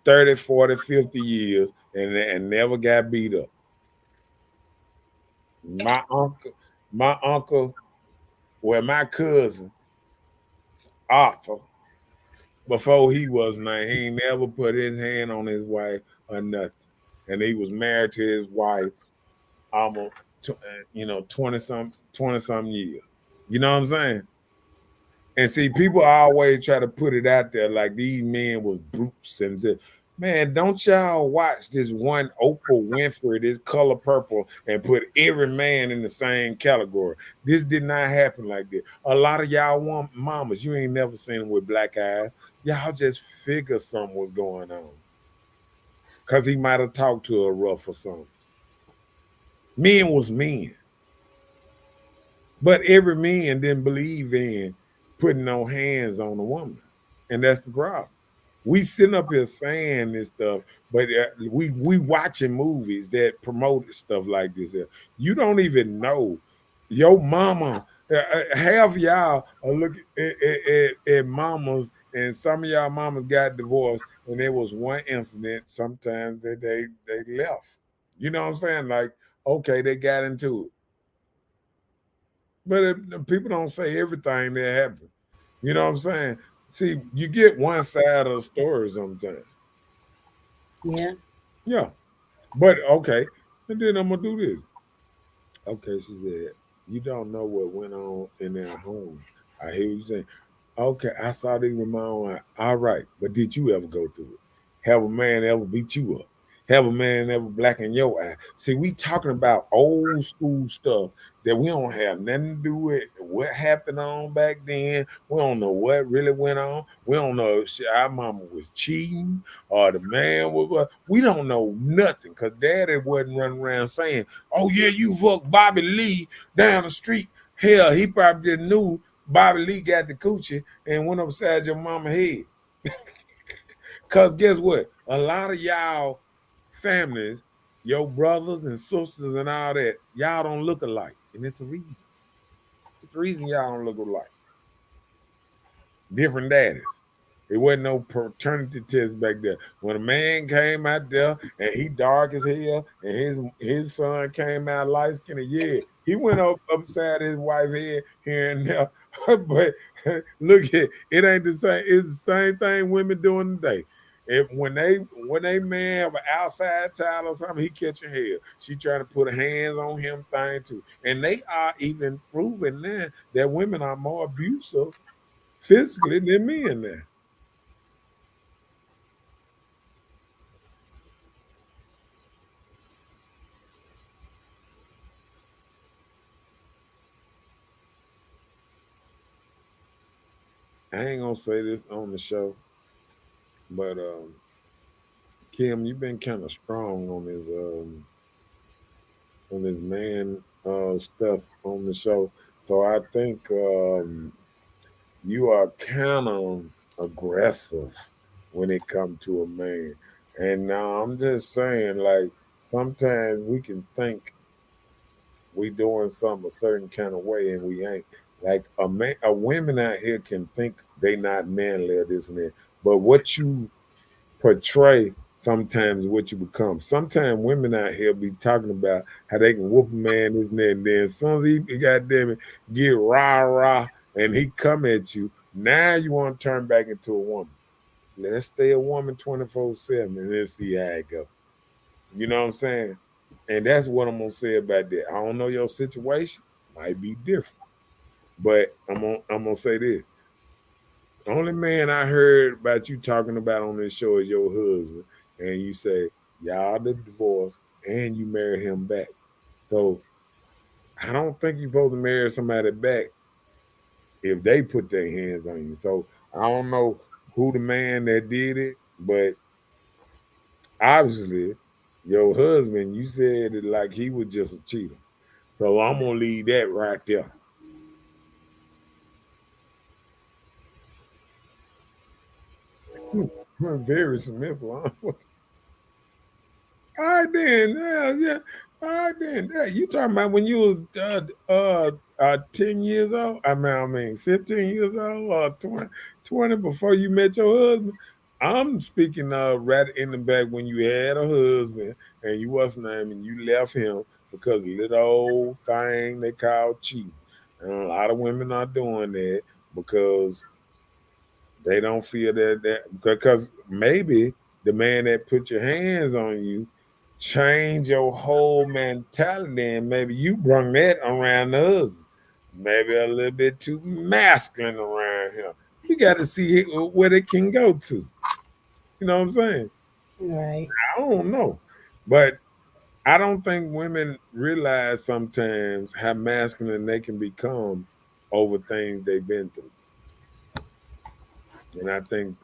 Speaker 3: 30, 40, 50 years and never got beat up. My uncle, well, my cousin, Arthur, before he was nine, he ain't never put his hand on his wife or nothing. And he was married to his wife almost 20 some years. You know what I'm saying? And see, people always try to put it out there like these men was brutes and said, man, don't y'all watch this one Oprah Winfrey, this Color Purple, and put every man in the same category. This did not happen like that. A lot of y'all want mamas, you ain't never seen them with black eyes. Y'all just figure something was going on. Because he might have talked to her rough or something. Men was men. But every man didn't believe in putting no hands on a woman. And that's the problem. We sitting up here saying this stuff, but we watching movies that promote stuff like this. You don't even know your mama Half of y'all are looking at mamas, and some of y'all mamas got divorced, and there was one incident. Sometimes that they left. You know what I'm saying? Like, okay, they got into it, but people don't say everything that happened. You know what I'm saying? See, you get one side of the story sometimes.
Speaker 4: Yeah.
Speaker 3: Yeah, but okay, and then I'm gonna do this. Okay, she said, you don't know what went on in their home. I hear you saying, okay, I saw these with my own eye. All right, but did you ever go through it? Have a man ever beat you up? Have a man ever blacken your eye? See, we talking about old school stuff that we don't have nothing to do with what happened on back then. We don't know what really went on. We don't know if our mama was cheating or the man was. We don't know nothing because daddy wasn't running around saying, oh yeah, you fucked Bobby Lee down the street. Hell, he probably just knew Bobby Lee got the coochie and went upside your mama head. Cause guess what? A lot of y'all families, your brothers and sisters and all that, y'all don't look alike. And it's a reason. It's the reason y'all don't look alike. Different daddies. It wasn't no paternity test back there. When a man came out there and he dark as hell, and his son came out light skinned, yeah, he went up upside his wife's head here and there. But look at it, ain't the same. It's the same thing women doing today. If when they man have an outside child or something, he catching hell. She trying to put her hands on him, thing too. And they are even proving now that women are more abusive physically than men now. I ain't gonna say this on the show, but Kim, you've been kind of strong on this man stuff on the show. So I think you are kind of aggressive when it comes to a man. And now I'm just saying, like, sometimes we can think we doing something a certain kind of way and we ain't. Like a women out here can think they not manly or this and that, but what you portray sometimes what you become. Sometimes women out here be talking about how they can whoop a man this and that, and then as soon as he goddamn it get rah rah and he come at you, now you want to turn back into a woman. Let's stay a woman 24/7 and let's see how it go. You know what I'm saying? And that's what I'm gonna say about that. I don't know your situation, might be different, but I'm gonna say this. The only man I heard about you talking about on this show is your husband, and you say y'all the divorce and you married him back. So I don't think you're supposed to marry somebody back if they put their hands on you. So I don't know who the man that did it, but obviously your husband, you said it like he was just a cheater. So I'm gonna leave that right there. Very submissive. Huh? All right then, yeah. All right then, yeah. You talking about when you was 10 years old? I mean 15 years old or 20 before you met your husband? I'm speaking right in the back when you had a husband and you wasn't and you left him because of a little old thing they call cheating. And a lot of women are doing that because they don't feel that because maybe the man that put your hands on you change your whole mentality, and maybe you brung that around the husband. Maybe a little bit too masculine around him. We got to see what it can go to. You know what I'm saying?
Speaker 4: Right.
Speaker 3: I don't know, but I don't think women realize sometimes how masculine they can become over things they've been through. And I think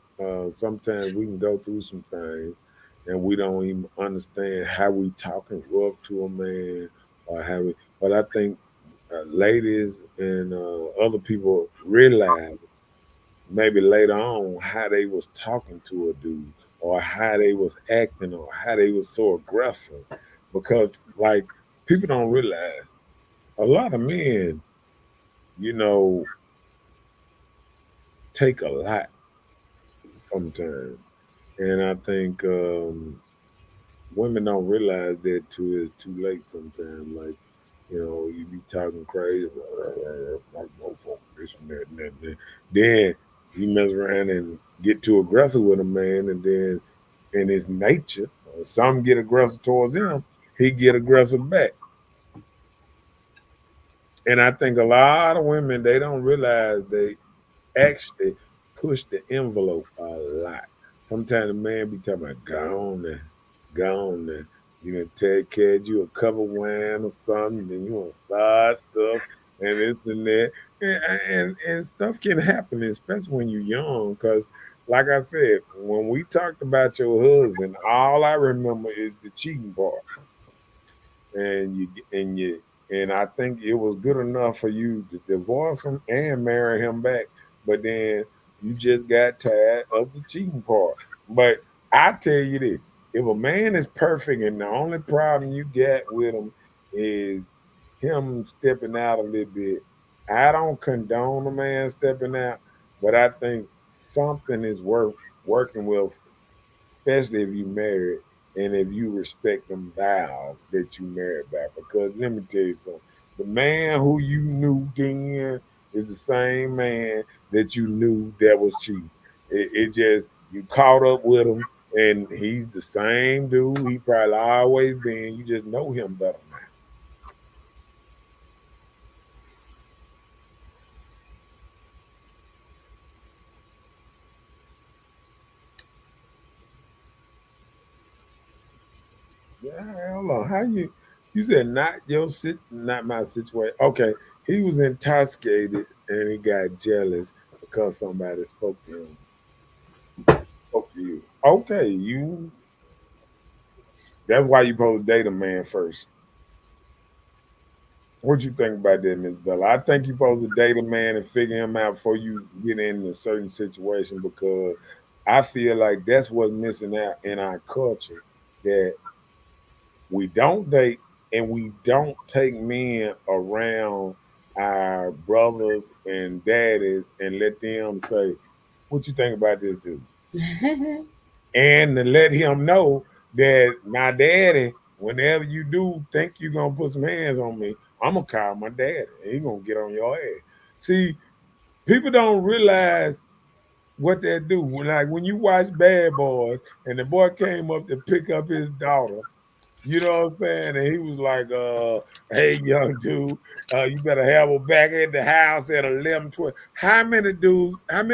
Speaker 3: sometimes we can go through some things and we don't even understand how we talking rough to a man or how we. But I think ladies and other people realize maybe later on how they was talking to a dude or how they was acting or how they was so aggressive because like people don't realize a lot of men you know, take a lot sometimes. And I think women don't realize that too. It's too late sometimes. Like, you be talking crazy, like no fuck this and that and that. Then you mess around and get too aggressive with a man, and then in his nature, some get aggressive towards him, he get aggressive back. And I think a lot of women, they don't realize they actually push the envelope a lot. Sometimes a man be talking about gone there, gone there. You know, take care of you a cup of wine or something, then you want to start stuff and this and that. And stuff can happen, especially when you're young. Because, like I said, when we talked about your husband, all I remember is the cheating part. And I think it was good enough for you to divorce him and marry him back, but then you just got tired of the cheating part. But I tell you this: if a man is perfect and the only problem you got with him is him stepping out a little bit, I don't condone a man stepping out, but I think something is worth working with, especially if you married and if you respect them vows that you married by. Because let me tell you something, the man who you knew then is the same man that you knew that was cheating. It just, you caught up with him and he's the same dude he probably always been. You just know him better now. Yeah, hold on. How you said not your not my situation. Okay. He was intoxicated and he got jealous because somebody spoke to you. Okay, that's why you supposed to date a man first. What you think about that, Miss Bella? I think you supposed to date a man and figure him out before you get in a certain situation, because I feel like that's what's missing out in our culture. That we don't date and we don't take men around our brothers and daddies and let them say, "What you think about this dude?" And to let him know that my daddy, whenever you do think you're gonna put some hands on me, I'm gonna call my daddy and he gonna get on your ass. See, people don't realize what they do. Like when you watch Bad Boys and the boy came up to pick up his daughter, you know what I'm saying? And he was like, hey, young dude, you better have her back at the house at 11, 12. How many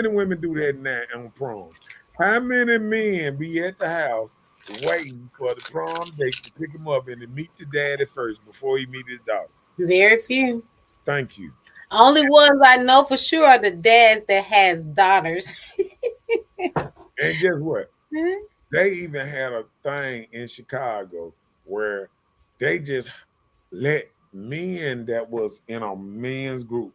Speaker 3: women do that now on prom? How many men be at the house waiting for the prom date to pick him up and to meet the daddy first before he meet his daughter?
Speaker 4: Very few.
Speaker 3: Thank you.
Speaker 4: Only ones I know for sure are the dads that has daughters.
Speaker 3: And guess what? They even had a thing in Chicago where they just let men that was in a men's group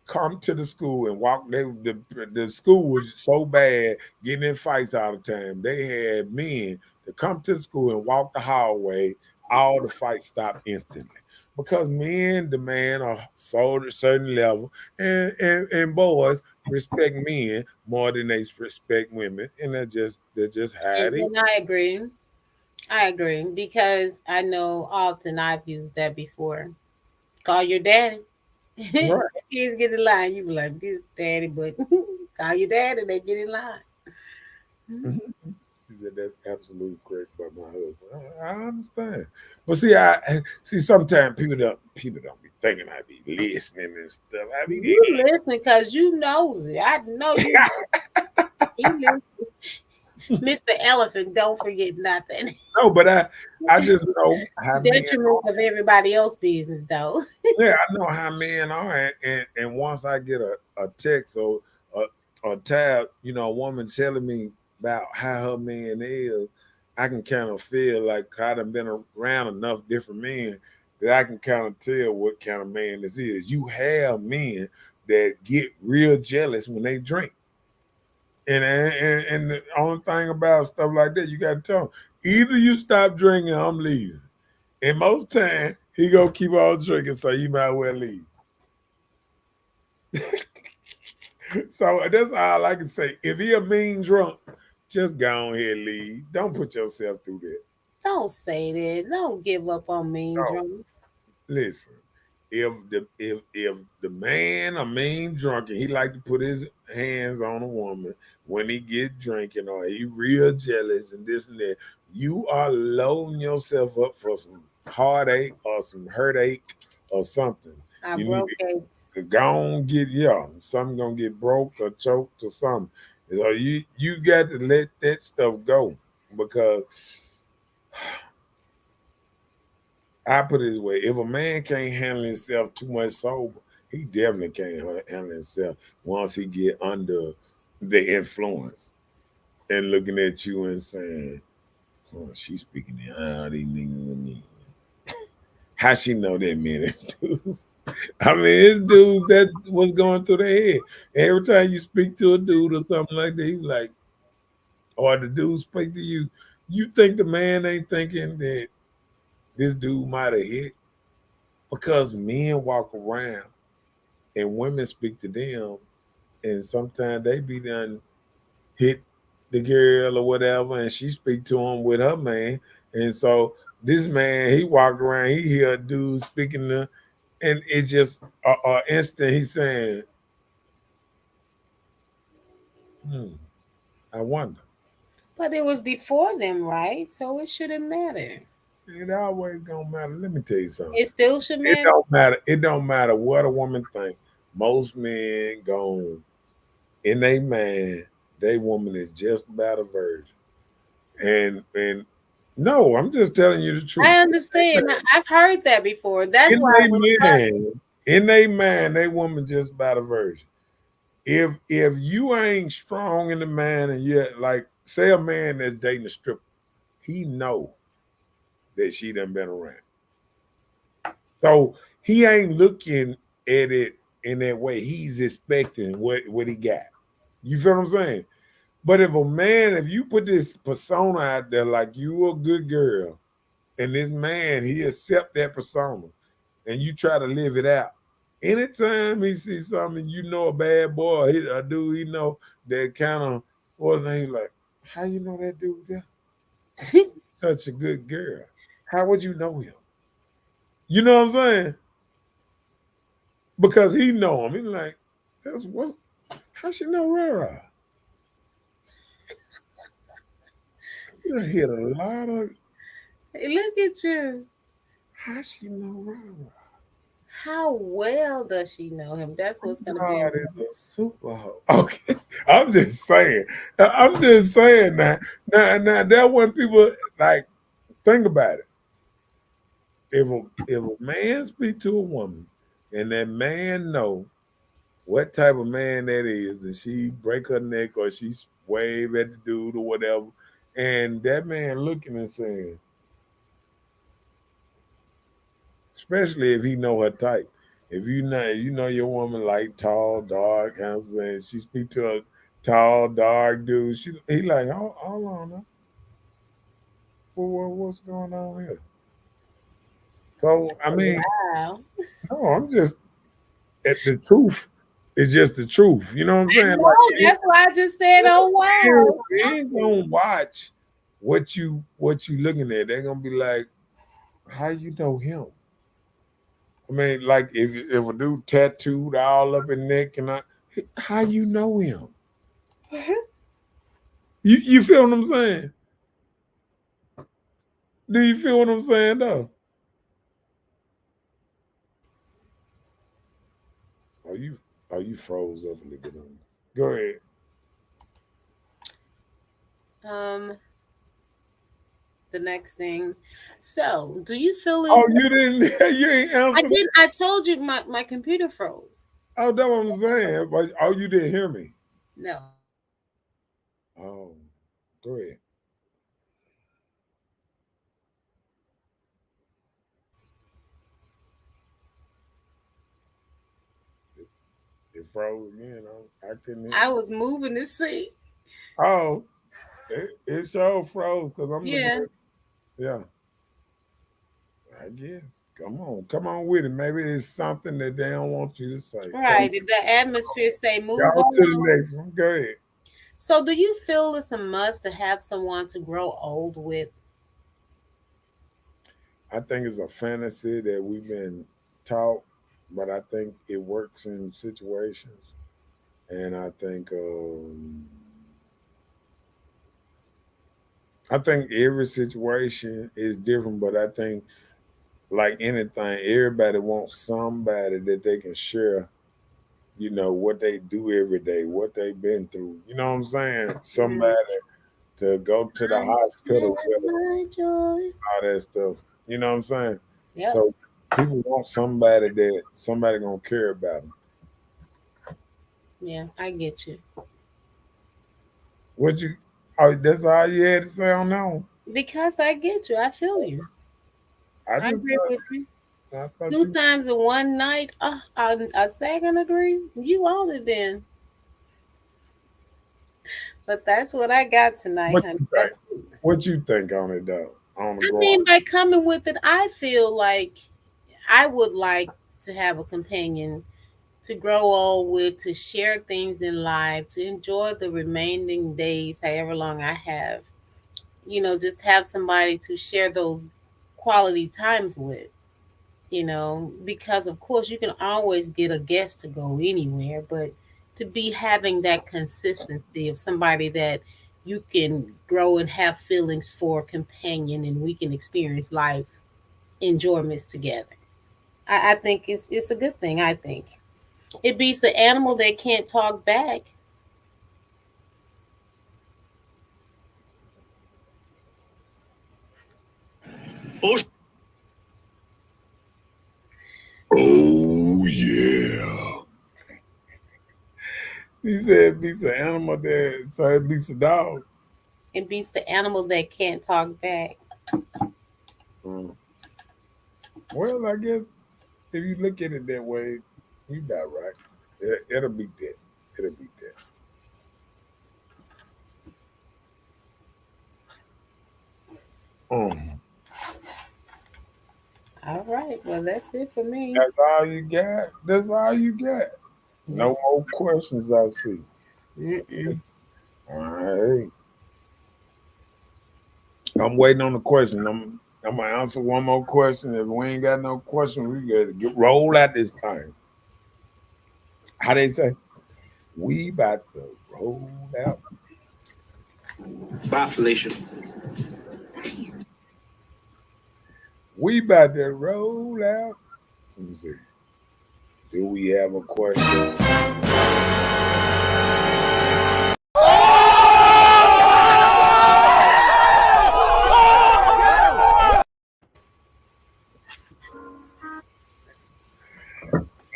Speaker 3: come to the school and walk. The school was so bad, getting in fights all the time. They had men to come to the school and walk the hallway. All the fights stopped instantly because men demand a certain level, and boys respect men more than they respect women, and that's just how it is.
Speaker 4: And I agree. I agree because I know often I've used that before. Call your daddy.
Speaker 3: Right.
Speaker 4: Kids get in line. You be like, this daddy, but call your daddy, they get in line.
Speaker 3: Mhm. She said that's absolutely correct by my husband. I understand, but see, I see sometimes people don't be thinking I be listening and stuff. I be
Speaker 4: You listen because you knows it. I know you. He listen. Mr. Elephant, don't forget nothing.
Speaker 3: no, but I just know how men.
Speaker 4: Detriment of everybody else business though.
Speaker 3: Yeah, I know how men are, and once I get a text or a tab, a woman telling me about how her man is, I can kind of feel like I done been around enough different men that I can kind of tell what kind of man this is. You have men that get real jealous when they drink. And the only thing about stuff like that, you got to tell them, either you stop drinking, or I'm leaving. And most time, he gonna keep on drinking, so you might well leave. So that's all I can say. If he a mean drunk, just go on here and leave. Don't put yourself through that.
Speaker 4: Don't say that. Don't give up on mean
Speaker 3: No,
Speaker 4: drunks.
Speaker 3: listen. If the man a mean drunk and he like to put his hands on a woman when he get drinking or he real jealous and this and that, you are loading yourself up for some heartache or some hurtache or something.
Speaker 4: I
Speaker 3: You need
Speaker 4: broke eggs.
Speaker 3: to go on get something gonna get broke or choked or something. So you got to let that stuff go because I put it this way: if a man can't handle himself too much sober, he definitely can't handle himself once he get under the influence and looking at you and saying, "Oh, she's speaking in how these niggas and me." How she know that many dudes? I mean, it's dudes that was going through their head. Every time you speak to a dude or something like that, he like, or the dude speak to you, you think the man ain't thinking that this dude might have hit because men walk around and women speak to them, and sometimes they be done hit the girl or whatever, and she speak to him with her man, and so this man he walk around, he hear a dude speaking to, and it just instant he's saying, hmm, I wonder.
Speaker 4: But it was before them, right? So it shouldn't matter.
Speaker 3: It always gonna matter. Let me tell you something.
Speaker 4: It still should
Speaker 3: It
Speaker 4: matter.
Speaker 3: don't matter. It don't matter what a woman think. Most men gon' in they man, they woman is just about a virgin. And no, I'm just telling you the truth.
Speaker 4: I understand. I've heard that before. That's
Speaker 3: In
Speaker 4: why I was
Speaker 3: they
Speaker 4: puzzled.
Speaker 3: man, in they man, they woman just about a virgin. If you ain't strong in the man and yet like say a man that's dating a stripper, he know that she done been around. So he ain't looking at it in that way. He's expecting what he got. You feel what I'm saying? But if a man, if you put this persona out there like you a good girl, and this man he accept that persona, and you try to live it out. Anytime he sees something, you know a bad boy, a dude he know that kind of what's his name like. How you know that dude there? Such a good girl. How would you know him? You know what I'm saying? Because he know him. He's like, that's what. How she know Rara? You done hit a lot of.
Speaker 4: Look at you.
Speaker 3: How she know Rara?
Speaker 4: How well does she know him? That's what's going to be
Speaker 3: God
Speaker 4: important.
Speaker 3: is a super hoe. Okay, I'm just saying. I'm just saying that. Now, that when people like think about it. If a man speak to a woman, and that man know what type of man that is, and she break her neck or she wave at the dude or whatever, and that man looking and saying, especially if he know her type. If you know your woman like tall, dark, handsome, and she speak to a tall, dark dude, he like, hold on now. What's going on here? So I mean,
Speaker 4: Wow.
Speaker 3: no, I'm just at the truth is just the truth. You know what I'm
Speaker 4: I
Speaker 3: saying? Like
Speaker 4: know. That's why I just said, oh, wow.
Speaker 3: they ain't gonna watch what you looking at. They're gonna be like, how you know him? I mean, like if a dude tattooed all up in neck and how you know him? You feel what I'm saying? Do you feel what I'm saying though? Are you froze up a little bit on me? Go ahead.
Speaker 4: Um, the next thing. So, do you feel
Speaker 3: Oh,
Speaker 4: as
Speaker 3: you didn't you ain't
Speaker 4: I
Speaker 3: answer.
Speaker 4: did? I told you my computer froze.
Speaker 3: Oh, that's what I'm saying. But oh, you didn't hear me.
Speaker 4: No.
Speaker 3: Oh, go ahead. It froze again. I couldn't hear.
Speaker 4: I was moving the seat.
Speaker 3: Oh, it sure froze because I'm looking
Speaker 4: Yeah.
Speaker 3: at. Yeah, I guess. Come on with it. Maybe it's something that they don't want you to say.
Speaker 4: Right. The atmosphere say move
Speaker 3: Y'all to the
Speaker 4: on.
Speaker 3: next one. Go ahead.
Speaker 4: So do you feel it's a must to have someone to grow old with?
Speaker 3: I think it's a fantasy that we've been taught, but I think it works in situations. And I think every situation is different, but I think like anything, everybody wants somebody that they can share, what they do every day, what they've been through. You know what I'm saying? Somebody to go to the hospital with them,
Speaker 4: My joy.
Speaker 3: all that stuff. You know what I'm saying?
Speaker 4: Yep.
Speaker 3: So people want somebody gonna care about them.
Speaker 4: Yeah, I get you.
Speaker 3: What you? Oh, that's all you had to say on that one.
Speaker 4: Because I get you. I feel you.
Speaker 3: I
Speaker 4: I
Speaker 3: just
Speaker 4: agree with you.
Speaker 3: thought
Speaker 4: Two
Speaker 3: you.
Speaker 4: times in one night. I second agree. You on it then. But that's what I got tonight,
Speaker 3: What
Speaker 4: honey.
Speaker 3: you think?
Speaker 4: That's it.
Speaker 3: What you think on it though? On the
Speaker 4: I
Speaker 3: ground.
Speaker 4: mean, by coming with it, I feel like I would like to have a companion to grow old with, to share things in life, to enjoy the remaining days, however long I have. Just have somebody to share those quality times with. Because of course you can always get a guest to go anywhere, but to be having that consistency of somebody that you can grow and have feelings for, companion, and we can experience life enjoyments together. I think it's a good thing. I think it beats an animal that can't talk back.
Speaker 2: Oh, oh yeah.
Speaker 3: He said it beats an animal that so it beats a dog.
Speaker 4: It beats the animal that can't talk back.
Speaker 3: Mm. Well, I guess if you look at it that way, you about right. It'll beat that. It'll beat that. Mm.
Speaker 4: All right, well that's it for me.
Speaker 3: That's all you got. That's all you got. No
Speaker 4: Yes.
Speaker 3: more questions. I see.
Speaker 4: Mm-mm.
Speaker 3: All right. I'm waiting on the question. I'm gonna answer one more question. If we ain't got no question, we gotta roll out this thing. How they say? We about to roll out.
Speaker 2: Bye, Felicia.
Speaker 3: We about to roll out. Let me see. Do we have a question?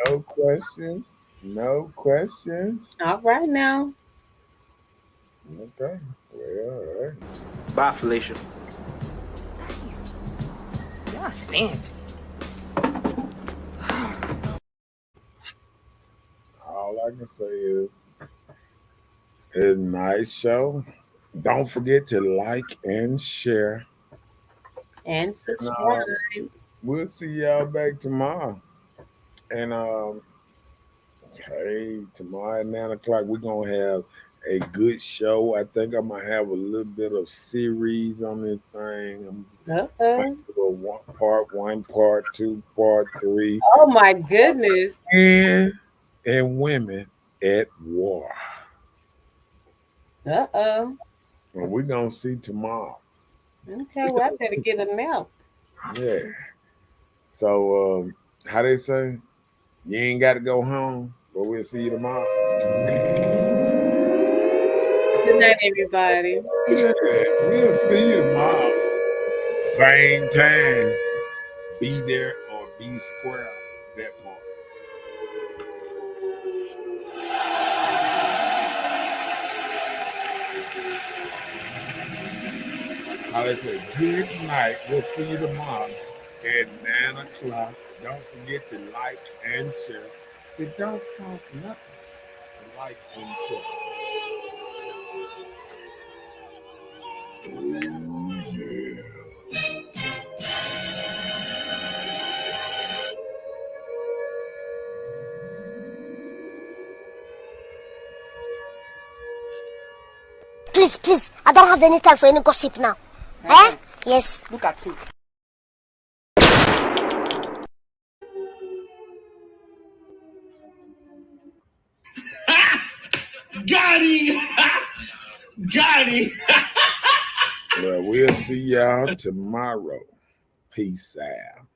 Speaker 3: No questions. No questions.
Speaker 4: All right now.
Speaker 3: Okay. Well, all right.
Speaker 2: Bye, Felicia.
Speaker 6: Y'all fancy.
Speaker 3: All I can say is it's a nice show. Don't forget to like and share.
Speaker 4: And
Speaker 3: And,
Speaker 4: subscribe.
Speaker 3: we'll see y'all back tomorrow. And hey, tomorrow at 9 o'clock we're gonna have a good show. I think I'm gonna have a little bit of series on this thing. I'm
Speaker 4: Uh-oh.
Speaker 3: do a part one, part two, part three,
Speaker 4: Oh my goodness.
Speaker 3: and women at war.
Speaker 4: Uh-oh.
Speaker 3: And we're gonna see tomorrow.
Speaker 4: Okay, well, I better get a nap.
Speaker 3: Yeah. So how they say, you ain't got to go home, but we'll see you tomorrow.
Speaker 4: Good night, everybody.
Speaker 3: Yeah, we'll see you tomorrow. Same time. Be there or be square. That part. How they say, good night. We'll see you tomorrow at 9 o'clock. Don't forget to like and share. It don't cost nothing to like and share. Oh, yeah.
Speaker 1: please, I don't have any time for any gossip now. Eh? Yes.
Speaker 6: Look at him.
Speaker 2: Got him! Got him!
Speaker 3: Well, we'll see y'all tomorrow. Peace out.